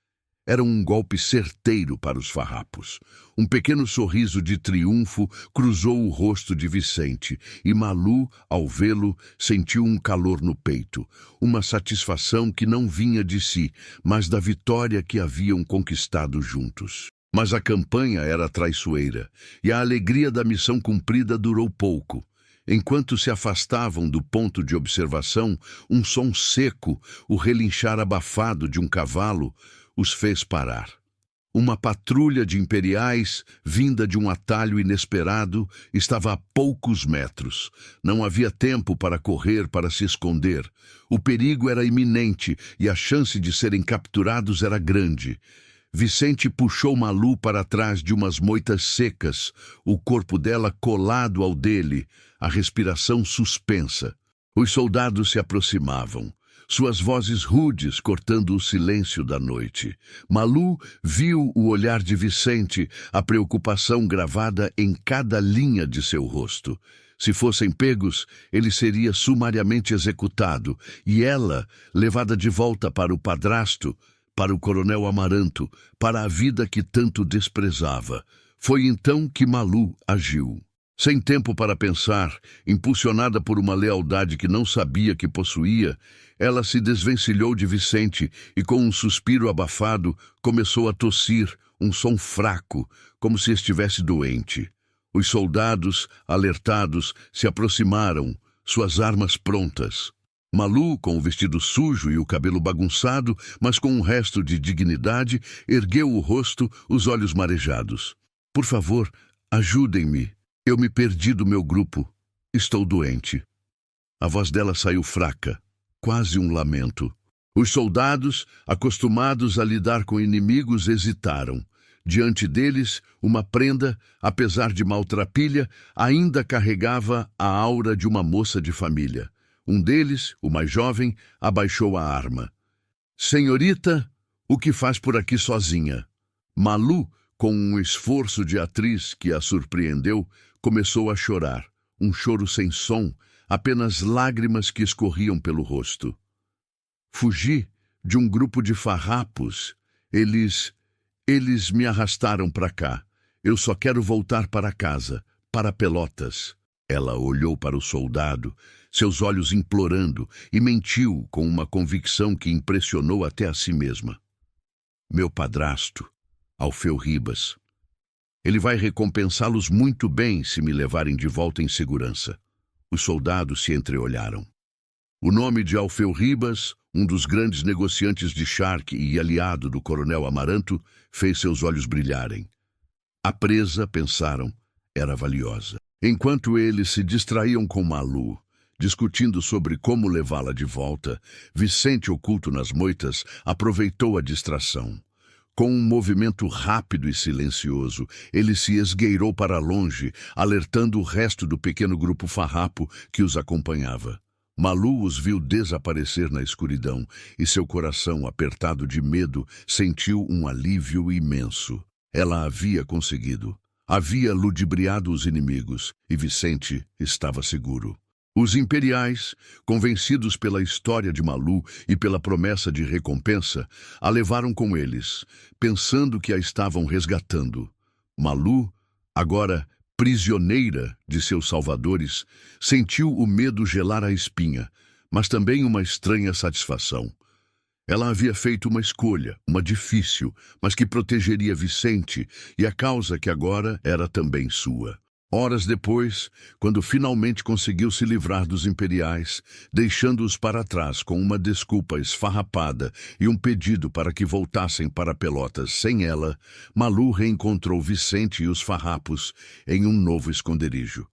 eram um golpe certeiro para os farrapos. Um pequeno sorriso de triunfo cruzou o rosto de Vicente, e Malu, ao vê-lo, sentiu um calor no peito, uma satisfação que não vinha de si, mas da vitória que haviam conquistado juntos. Mas a campanha era traiçoeira, e a alegria da missão cumprida durou pouco. Enquanto se afastavam do ponto de observação, um som seco, o relinchar abafado de um cavalo, os fez parar. Uma patrulha de imperiais, vinda de um atalho inesperado, estava a poucos metros. Não havia tempo para correr, para se esconder. O perigo era iminente e a chance de serem capturados era grande. Vicente puxou Malu para trás de umas moitas secas, o corpo dela colado ao dele, a respiração suspensa. Os soldados se aproximavam, suas vozes rudes cortando o silêncio da noite. Malu viu o olhar de Vicente, a preocupação gravada em cada linha de seu rosto. Se fossem pegos, ele seria sumariamente executado, e ela, levada de volta para o padrasto, para o coronel Amaranto, para a vida que tanto desprezava. Foi então que Malu agiu. Sem tempo para pensar, impulsionada por uma lealdade que não sabia que possuía, ela se desvencilhou de Vicente e, com um suspiro abafado, começou a tossir, um som fraco, como se estivesse doente. Os soldados, alertados, se aproximaram, suas armas prontas. Malu, com o vestido sujo e o cabelo bagunçado, mas com um resto de dignidade, ergueu o rosto, os olhos marejados. Por favor, ajudem-me. Eu me perdi do meu grupo. Estou doente. A voz dela saiu fraca, quase um lamento. Os soldados, acostumados a lidar com inimigos, hesitaram. Diante deles, uma prenda, apesar de maltrapilha, ainda carregava a aura de uma moça de família. Um deles, o mais jovem, abaixou a arma. Senhorita, o que faz por aqui sozinha? Malu, com um esforço de atriz que a surpreendeu, começou a chorar. Um choro sem som, apenas lágrimas que escorriam pelo rosto. Fugi de um grupo de farrapos. Eles me arrastaram para cá. Eu só quero voltar para casa, para Pelotas. Ela olhou para o soldado, seus olhos implorando, e mentiu com uma convicção que impressionou até a si mesma. Meu padrasto, Alfeu Ribas. Ele vai recompensá-los muito bem se me levarem de volta em segurança. Os soldados se entreolharam. O nome de Alfeu Ribas, um dos grandes negociantes de charque e aliado do coronel Amaranto, fez seus olhos brilharem. A presa, pensaram, era valiosa. Enquanto eles se distraíam com Malu, discutindo sobre como levá-la de volta, Vicente, oculto nas moitas, aproveitou a distração. Com um movimento rápido e silencioso, ele se esgueirou para longe, alertando o resto do pequeno grupo farrapo que os acompanhava. Malu os viu desaparecer na escuridão e seu coração, apertado de medo, sentiu um alívio imenso. Ela havia conseguido. Havia ludibriado os inimigos e Vicente estava seguro. Os imperiais, convencidos pela história de Malu e pela promessa de recompensa, a levaram com eles, pensando que a estavam resgatando. Malu, agora prisioneira de seus salvadores, sentiu o medo gelar a espinha, mas também uma estranha satisfação. Ela havia feito uma escolha, uma difícil, mas que protegeria Vicente e a causa que agora era também sua. Horas depois, quando finalmente conseguiu se livrar dos imperiais, deixando-os para trás com uma desculpa esfarrapada e um pedido para que voltassem para Pelotas sem ela, Malu reencontrou Vicente e os farrapos em um novo esconderijo.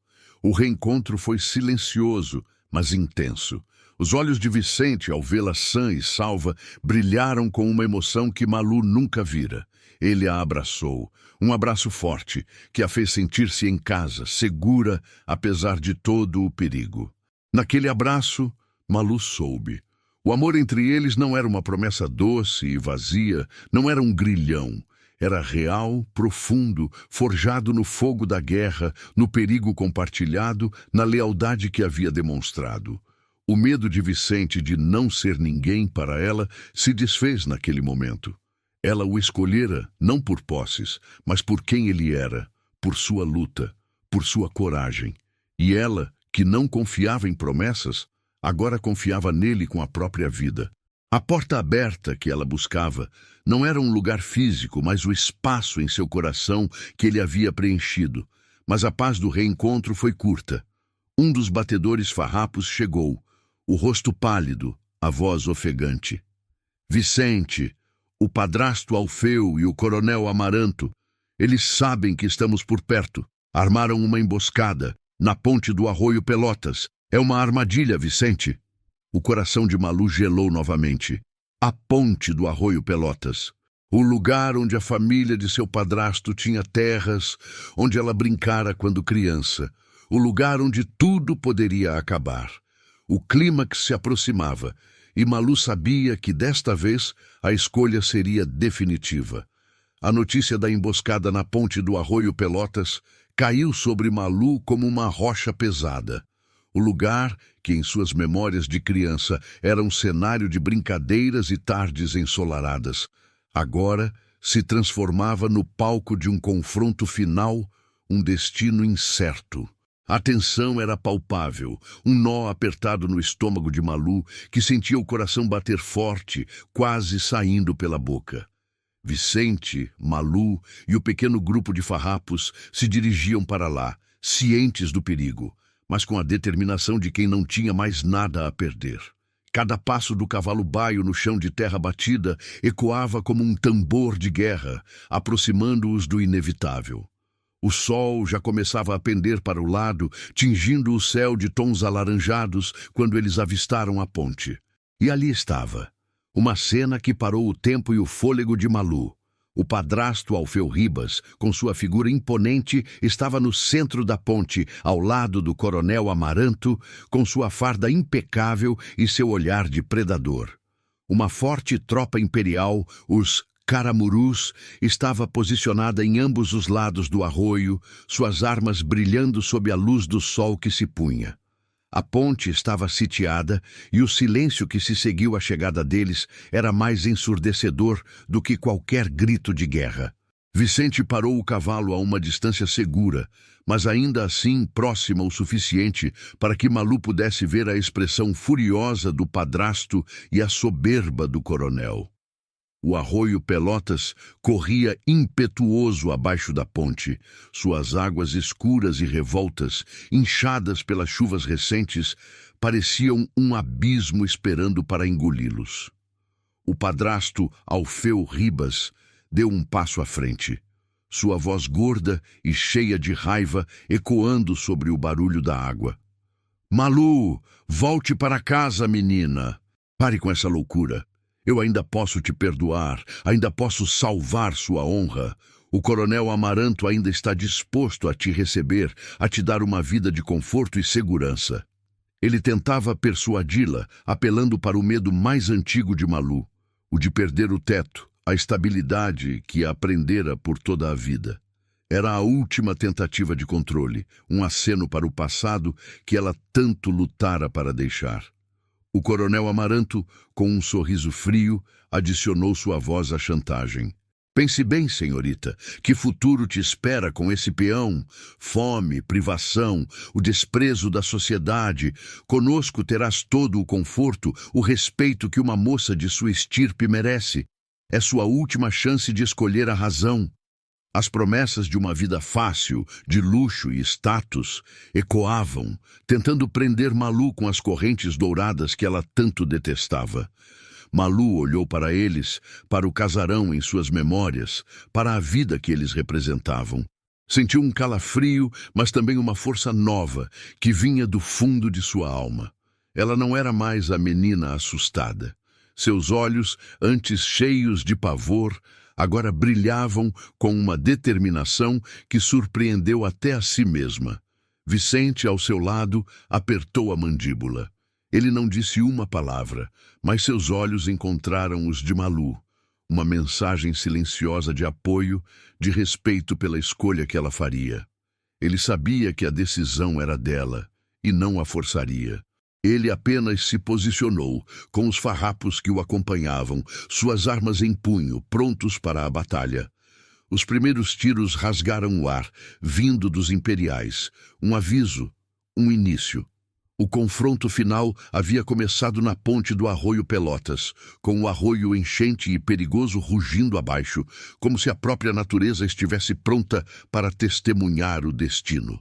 O reencontro foi silencioso, mas intenso. Os olhos de Vicente, ao vê-la sã e salva, brilharam com uma emoção que Malu nunca vira. Ele a abraçou, um abraço forte, que a fez sentir-se em casa, segura, apesar de todo o perigo. Naquele abraço, Malu soube. O amor entre eles não era uma promessa doce e vazia, não era um grilhão. Era real, profundo, forjado no fogo da guerra, no perigo compartilhado, na lealdade que havia demonstrado. O medo de Vicente de não ser ninguém para ela se desfez naquele momento. Ela o escolhera não por posses, mas por quem ele era, por sua luta, por sua coragem. E ela, que não confiava em promessas, agora confiava nele com a própria vida. A porta aberta que ela buscava não era um lugar físico, mas o espaço em seu coração que ele havia preenchido. Mas a paz do reencontro foi curta. Um dos batedores farrapos chegou, o rosto pálido, a voz ofegante. Vicente, o padrasto Alfeu e o coronel Amaranto, eles sabem que estamos por perto. Armaram uma emboscada, na ponte do Arroio Pelotas. É uma armadilha, Vicente. O coração de Malu gelou novamente. A ponte do Arroio Pelotas. O lugar onde a família de seu padrasto tinha terras, onde ela brincara quando criança. O lugar onde tudo poderia acabar. O clímax se aproximava, e Malu sabia que desta vez a escolha seria definitiva. A notícia da emboscada na ponte do Arroio Pelotas caiu sobre Malu como uma rocha pesada. O lugar, que em suas memórias de criança era um cenário de brincadeiras e tardes ensolaradas, agora se transformava no palco de um confronto final, um destino incerto. A tensão era palpável, um nó apertado no estômago de Malu, que sentia o coração bater forte, quase saindo pela boca. Vicente, Malu e o pequeno grupo de farrapos se dirigiam para lá, cientes do perigo, mas com a determinação de quem não tinha mais nada a perder. Cada passo do cavalo baio no chão de terra batida ecoava como um tambor de guerra, aproximando-os do inevitável. O sol já começava a pender para o lado, tingindo o céu de tons alaranjados quando eles avistaram a ponte. E ali estava, uma cena que parou o tempo e o fôlego de Malu. O padrasto Alfeu Ribas, com sua figura imponente, estava no centro da ponte, ao lado do coronel Amaranto, com sua farda impecável e seu olhar de predador. Uma forte tropa imperial, os Caramurus, estava posicionada em ambos os lados do arroio, suas armas brilhando sob a luz do sol que se punha. A ponte estava sitiada e o silêncio que se seguiu à chegada deles era mais ensurdecedor do que qualquer grito de guerra. Vicente parou o cavalo a uma distância segura, mas ainda assim próxima o suficiente para que Malu pudesse ver a expressão furiosa do padrasto e a soberba do coronel. O arroio Pelotas corria impetuoso abaixo da ponte, suas águas escuras e revoltas, inchadas pelas chuvas recentes, pareciam um abismo esperando para engoli-los. O padrasto Alfeu Ribas deu um passo à frente, sua voz gorda e cheia de raiva ecoando sobre o barulho da água. "Malu, volte para casa, menina! Pare com essa loucura. Eu ainda posso te perdoar, ainda posso salvar sua honra. O coronel Amaranto ainda está disposto a te receber, a te dar uma vida de conforto e segurança." Ele tentava persuadi-la, apelando para o medo mais antigo de Malu, o de perder o teto, a estabilidade que aprendera por toda a vida. Era a última tentativa de controle, um aceno para o passado que ela tanto lutara para deixar. O coronel Amaranto, com um sorriso frio, adicionou sua voz à chantagem. "Pense bem, senhorita, que futuro te espera com esse peão? Fome, privação, o desprezo da sociedade. Conosco terás todo o conforto, o respeito que uma moça de sua estirpe merece. É sua última chance de escolher a razão." As promessas de uma vida fácil, de luxo e status, ecoavam, tentando prender Malu com as correntes douradas que ela tanto detestava. Malu olhou para eles, para o casarão em suas memórias, para a vida que eles representavam. Sentiu um calafrio, mas também uma força nova, que vinha do fundo de sua alma. Ela não era mais a menina assustada. Seus olhos, antes cheios de pavor, agora brilhavam com uma determinação que surpreendeu até a si mesma. Vicente, ao seu lado, apertou a mandíbula. Ele não disse uma palavra, mas seus olhos encontraram os de Malu, uma mensagem silenciosa de apoio, de respeito pela escolha que ela faria. Ele sabia que a decisão era dela, e não a forçaria. Ele apenas se posicionou, com os farrapos que o acompanhavam, suas armas em punho, prontos para a batalha. Os primeiros tiros rasgaram o ar, vindo dos imperiais. Um aviso, um início. O confronto final havia começado na ponte do arroio Pelotas, com o arroio enchente e perigoso rugindo abaixo, como se a própria natureza estivesse pronta para testemunhar o destino.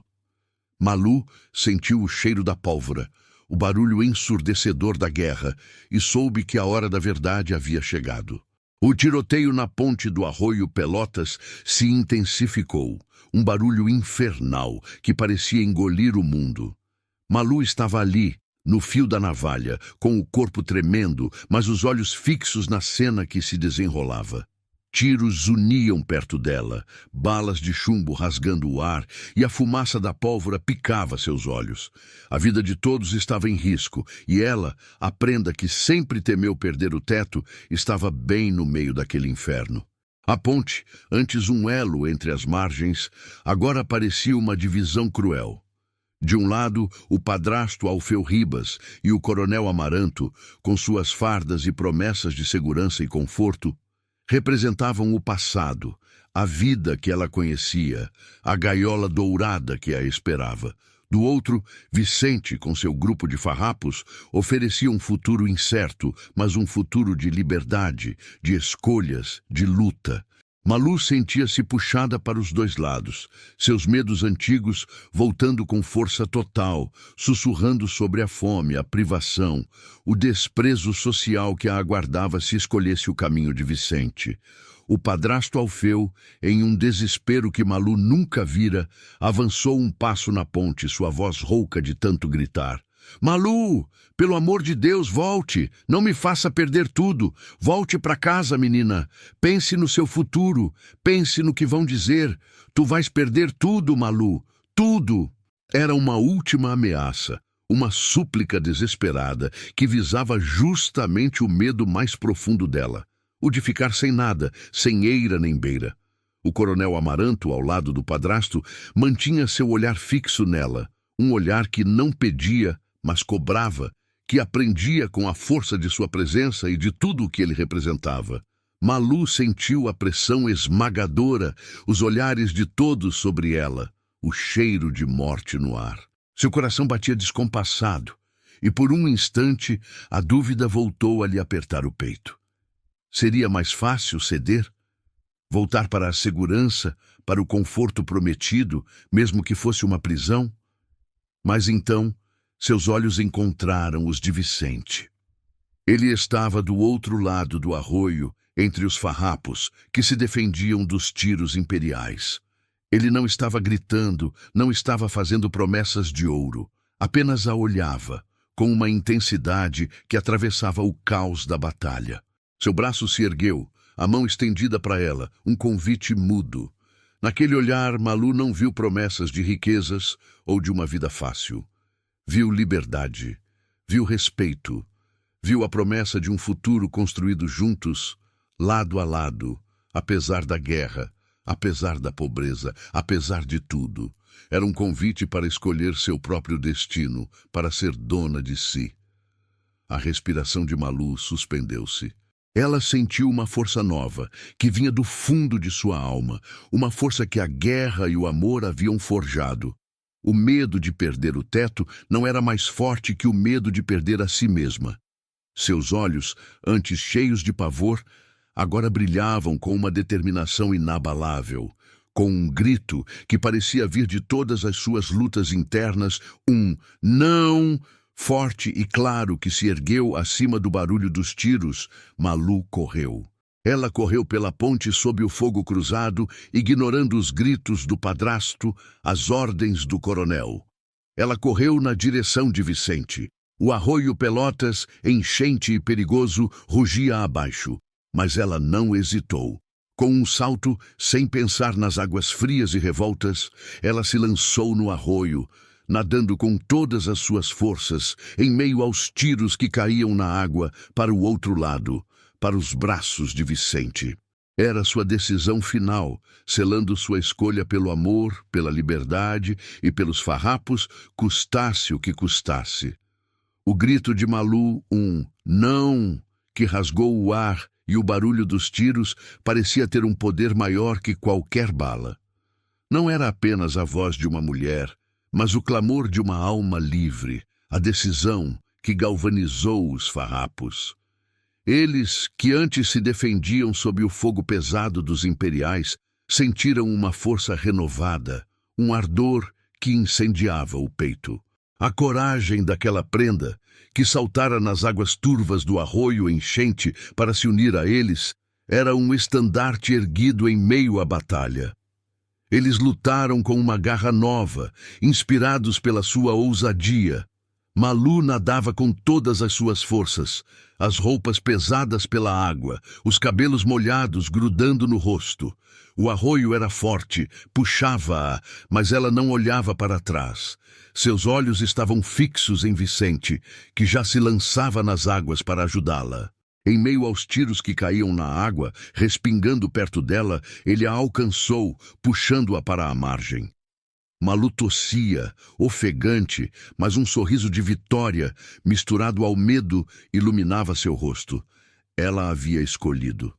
Malu sentiu o cheiro da pólvora, o barulho ensurdecedor da guerra, e soube que a hora da verdade havia chegado. O tiroteio na ponte do arroio Pelotas se intensificou, um barulho infernal que parecia engolir o mundo. Malu estava ali, no fio da navalha, com o corpo tremendo, mas os olhos fixos na cena que se desenrolava. Tiros zuniam perto dela, balas de chumbo rasgando o ar, e a fumaça da pólvora picava seus olhos. A vida de todos estava em risco, e ela, a prenda que sempre temeu perder o teto, estava bem no meio daquele inferno. A ponte, antes um elo entre as margens, agora parecia uma divisão cruel. De um lado, o padrasto Alfeu Ribas e o coronel Amaranto, com suas fardas e promessas de segurança e conforto, representavam o passado, a vida que ela conhecia, a gaiola dourada que a esperava. Do outro, Vicente, com seu grupo de farrapos, oferecia um futuro incerto, mas um futuro de liberdade, de escolhas, de luta. Malu sentia-se puxada para os dois lados, seus medos antigos voltando com força total, sussurrando sobre a fome, a privação, o desprezo social que a aguardava se escolhesse o caminho de Vicente. O padrasto Alfeu, em um desespero que Malu nunca vira, avançou um passo na ponte, sua voz rouca de tanto gritar. "Malu, pelo amor de Deus, volte! Não me faça perder tudo! Volte para casa, menina! Pense no seu futuro! Pense no que vão dizer! Tu vais perder tudo, Malu! Tudo!" Era uma última ameaça, uma súplica desesperada que visava justamente o medo mais profundo dela, o de ficar sem nada, sem eira nem beira. O coronel Amaranto, ao lado do padrasto, mantinha seu olhar fixo nela, um olhar que não pedia, mas cobrava, que aprendia com a força de sua presença e de tudo o que ele representava. Malu sentiu a pressão esmagadora, os olhares de todos sobre ela, o cheiro de morte no ar. Seu coração batia descompassado, e por um instante a dúvida voltou a lhe apertar o peito. Seria mais fácil ceder? Voltar para a segurança, para o conforto prometido, mesmo que fosse uma prisão? Mas então, seus olhos encontraram os de Vicente. Ele estava do outro lado do arroio, entre os farrapos, que se defendiam dos tiros imperiais. Ele não estava gritando, não estava fazendo promessas de ouro, apenas a olhava, com uma intensidade que atravessava o caos da batalha. Seu braço se ergueu, a mão estendida para ela, um convite mudo. Naquele olhar, Malu não viu promessas de riquezas ou de uma vida fácil. Viu liberdade, viu respeito, viu a promessa de um futuro construído juntos, lado a lado, apesar da guerra, apesar da pobreza, apesar de tudo. Era um convite para escolher seu próprio destino, para ser dona de si. A respiração de Malu suspendeu-se. Ela sentiu uma força nova, que vinha do fundo de sua alma, uma força que a guerra e o amor haviam forjado. O medo de perder o teto não era mais forte que o medo de perder a si mesma. Seus olhos, antes cheios de pavor, agora brilhavam com uma determinação inabalável, com um grito que parecia vir de todas as suas lutas internas, um não forte e claro que se ergueu acima do barulho dos tiros. Malu correu. Ela correu pela ponte sob o fogo cruzado, ignorando os gritos do padrasto, as ordens do coronel. Ela correu na direção de Vicente. O arroio Pelotas, enchente e perigoso, rugia abaixo, mas ela não hesitou. Com um salto, sem pensar nas águas frias e revoltas, ela se lançou no arroio, nadando com todas as suas forças, em meio aos tiros que caíam na água, para o outro lado, para os braços de Vicente. Era sua decisão final, selando sua escolha pelo amor, pela liberdade e pelos farrapos, custasse o que custasse. O grito de Malu, um não, que rasgou o ar, e o barulho dos tiros parecia ter um poder maior que qualquer bala. Não era apenas a voz de uma mulher, mas o clamor de uma alma livre, a decisão que galvanizou os farrapos. Eles, que antes se defendiam sob o fogo pesado dos imperiais, sentiram uma força renovada, um ardor que incendiava o peito. A coragem daquela prenda, que saltara nas águas turvas do arroio enchente para se unir a eles, era um estandarte erguido em meio à batalha. Eles lutaram com uma garra nova, inspirados pela sua ousadia. Malu nadava com todas as suas forças, as roupas pesadas pela água, os cabelos molhados grudando no rosto. O arroio era forte, puxava-a, mas ela não olhava para trás. Seus olhos estavam fixos em Vicente, que já se lançava nas águas para ajudá-la. Em meio aos tiros que caíam na água, respingando perto dela, ele a alcançou, puxando-a para a margem. Malu tossia, ofegante, mas um sorriso de vitória, misturado ao medo, iluminava seu rosto. Ela havia escolhido.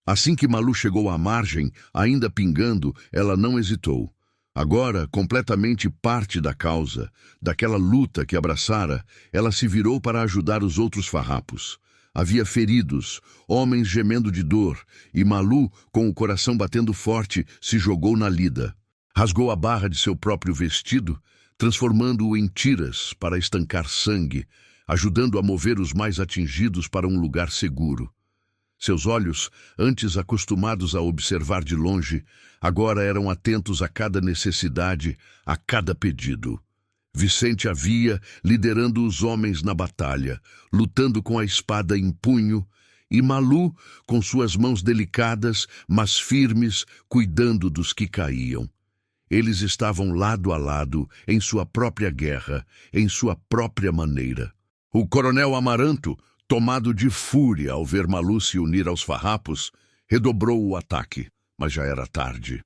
Assim que Malu chegou à margem, ainda pingando, ela não hesitou. Agora, completamente parte da causa, daquela luta que abraçara, ela se virou para ajudar os outros farrapos. Havia feridos, homens gemendo de dor, e Malu, com o coração batendo forte, se jogou na lida. Rasgou a barra de seu próprio vestido, transformando-o em tiras para estancar sangue, ajudando a mover os mais atingidos para um lugar seguro. Seus olhos, antes acostumados a observar de longe, agora eram atentos a cada necessidade, a cada pedido. Vicente havia, liderando os homens na batalha, lutando com a espada em punho, e Malu, com suas mãos delicadas, mas firmes, cuidando dos que caíam. Eles estavam lado a lado, em sua própria guerra, em sua própria maneira. O coronel Amaranto, tomado de fúria ao ver Malu se unir aos farrapos, redobrou o ataque, mas já era tarde.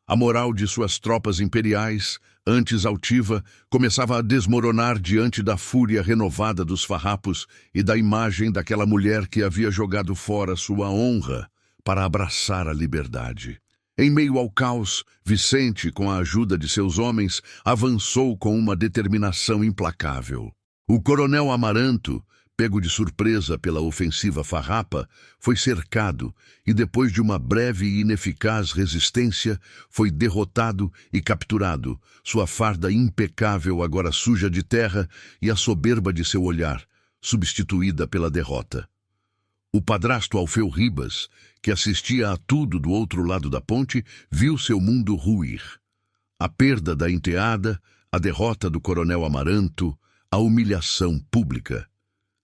A moral de suas tropas imperiais, antes altiva, começava a desmoronar diante da fúria renovada dos farrapos e da imagem daquela mulher que havia jogado fora sua honra, para abraçar a liberdade. Em meio ao caos, Vicente, com a ajuda de seus homens, avançou com uma determinação implacável. O coronel Amaranto, pego de surpresa pela ofensiva farrapa, foi cercado e, depois de uma breve e ineficaz resistência, foi derrotado e capturado, sua farda impecável agora suja de terra e a soberba de seu olhar, substituída pela derrota. O padrasto Alfeu Ribas, que assistia a tudo do outro lado da ponte, viu seu mundo ruir. A perda da enteada, a derrota do coronel Amaranto, a humilhação pública.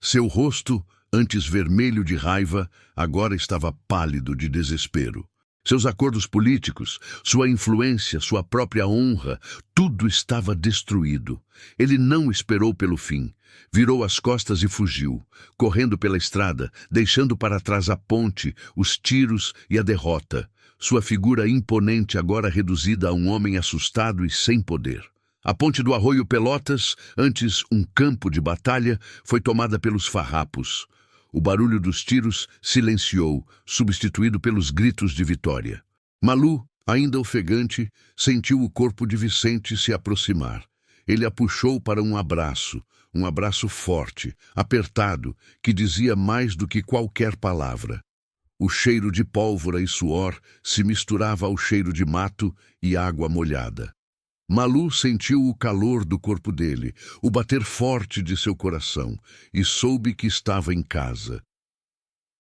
Seu rosto, antes vermelho de raiva, agora estava pálido de desespero. Seus acordos políticos, sua influência, sua própria honra, tudo estava destruído. Ele não esperou pelo fim. Virou as costas e fugiu, correndo pela estrada, deixando para trás a ponte, os tiros e a derrota. Sua figura imponente agora reduzida a um homem assustado e sem poder. A ponte do Arroio Pelotas, antes um campo de batalha, foi tomada pelos farrapos. O barulho dos tiros silenciou, substituído pelos gritos de vitória. Malu, ainda ofegante, sentiu o corpo de Vicente se aproximar. Ele a puxou para um abraço forte, apertado, que dizia mais do que qualquer palavra. O cheiro de pólvora e suor se misturava ao cheiro de mato e água molhada. Malu sentiu o calor do corpo dele, o bater forte de seu coração, e soube que estava em casa.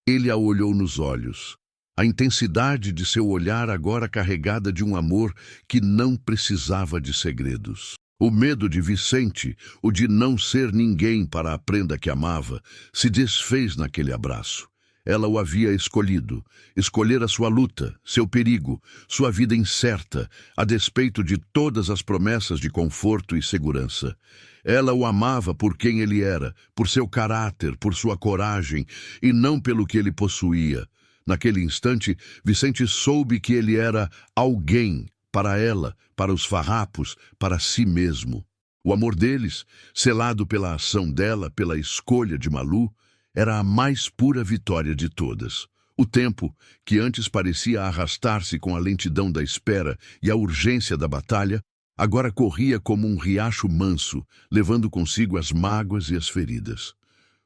Ele a olhou nos olhos. A intensidade de seu olhar agora carregada de um amor que não precisava de segredos. O medo de Vicente, o de não ser ninguém para a prenda que amava, se desfez naquele abraço. Ela o havia escolhido, escolhera sua luta, seu perigo, sua vida incerta, a despeito de todas as promessas de conforto e segurança. Ela o amava por quem ele era, por seu caráter, por sua coragem, e não pelo que ele possuía. Naquele instante, Vicente soube que ele era alguém, para ela, para os farrapos, para si mesmo. O amor deles, selado pela ação dela, pela escolha de Malu, era a mais pura vitória de todas. O tempo, que antes parecia arrastar-se com a lentidão da espera e a urgência da batalha, agora corria como um riacho manso, levando consigo as mágoas e as feridas.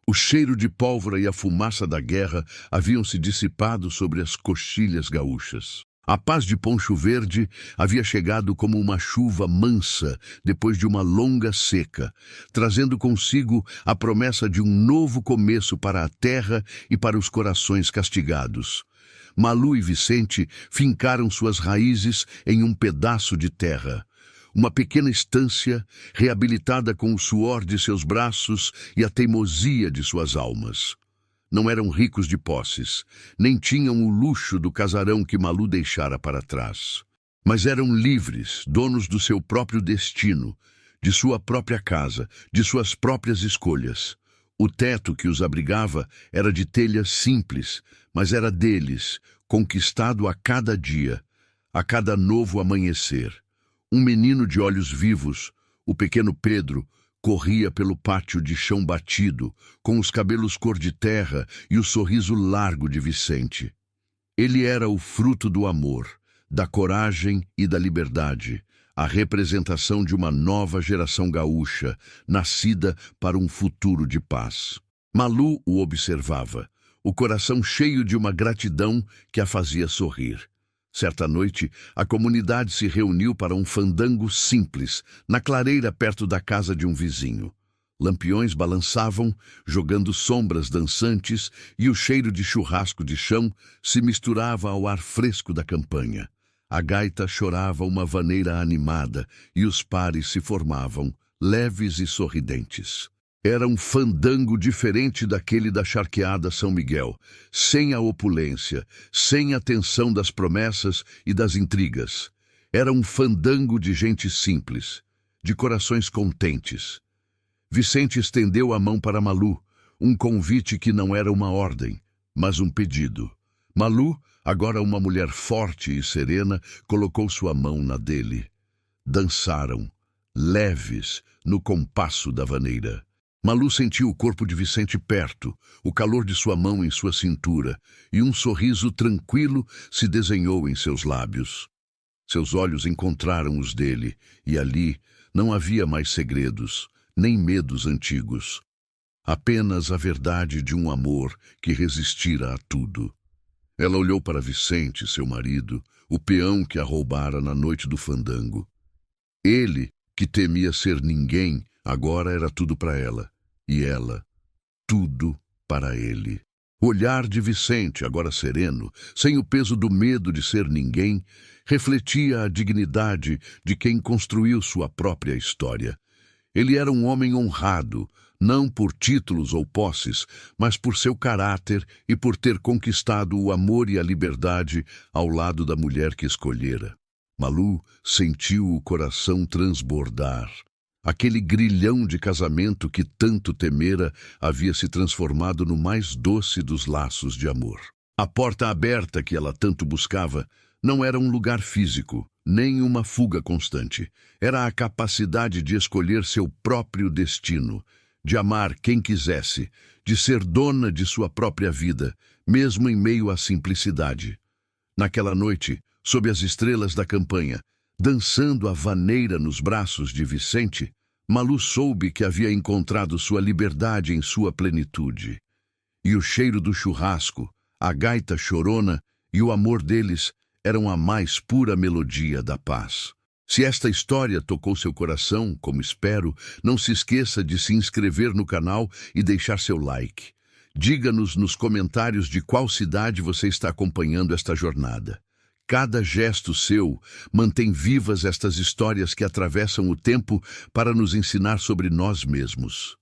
O cheiro de pólvora e a fumaça da guerra haviam se dissipado sobre as coxilhas gaúchas. A paz de Poncho Verde havia chegado como uma chuva mansa depois de uma longa seca, trazendo consigo a promessa de um novo começo para a terra e para os corações castigados. Malu e Vicente fincaram suas raízes em um pedaço de terra. Uma pequena estância, reabilitada com o suor de seus braços e a teimosia de suas almas. Não eram ricos de posses, nem tinham o luxo do casarão que Malu deixara para trás. Mas eram livres, donos do seu próprio destino, de sua própria casa, de suas próprias escolhas. O teto que os abrigava era de telha simples, mas era deles, conquistado a cada dia, a cada novo amanhecer. Um menino de olhos vivos, o pequeno Pedro, corria pelo pátio de chão batido, com os cabelos cor de terra e o sorriso largo de Vicente. Ele era o fruto do amor, da coragem e da liberdade, a representação de uma nova geração gaúcha, nascida para um futuro de paz. Malu o observava, o coração cheio de uma gratidão que a fazia sorrir. Certa noite, a comunidade se reuniu para um fandango simples, na clareira perto da casa de um vizinho. Lampiões balançavam, jogando sombras dançantes, e o cheiro de churrasco de chão se misturava ao ar fresco da campanha. A gaita chorava uma vaneira animada, e os pares se formavam, leves e sorridentes. Era um fandango diferente daquele da charqueada São Miguel, sem a opulência, sem a tensão das promessas e das intrigas. Era um fandango de gente simples, de corações contentes. Vicente estendeu a mão para Malu, um convite que não era uma ordem, mas um pedido. Malu, agora uma mulher forte e serena, colocou sua mão na dele. Dançaram, leves, no compasso da vaneira. Malu sentiu o corpo de Vicente perto, o calor de sua mão em sua cintura, e um sorriso tranquilo se desenhou em seus lábios. Seus olhos encontraram os dele, e ali não havia mais segredos, nem medos antigos. Apenas a verdade de um amor que resistira a tudo. Ela olhou para Vicente, seu marido, o peão que a roubara na noite do fandango. Ele, que temia ser ninguém, agora era tudo para ela, e ela, tudo para ele. O olhar de Vicente, agora sereno, sem o peso do medo de ser ninguém, refletia a dignidade de quem construiu sua própria história. Ele era um homem honrado, não por títulos ou posses, mas por seu caráter e por ter conquistado o amor e a liberdade ao lado da mulher que escolhera. Malu sentiu o coração transbordar. Aquele grilhão de casamento que tanto temera havia se transformado no mais doce dos laços de amor. A porta aberta que ela tanto buscava não era um lugar físico, nem uma fuga constante. Era a capacidade de escolher seu próprio destino, de amar quem quisesse, de ser dona de sua própria vida, mesmo em meio à simplicidade. Naquela noite, sob as estrelas da campanha, dançando a vaneira nos braços de Vicente, Malu soube que havia encontrado sua liberdade em sua plenitude. E o cheiro do churrasco, a gaita chorona e o amor deles eram a mais pura melodia da paz. Se esta história tocou seu coração, como espero, não se esqueça de se inscrever no canal e deixar seu like. Diga-nos nos comentários de qual cidade você está acompanhando esta jornada. Cada gesto seu mantém vivas estas histórias que atravessam o tempo para nos ensinar sobre nós mesmos.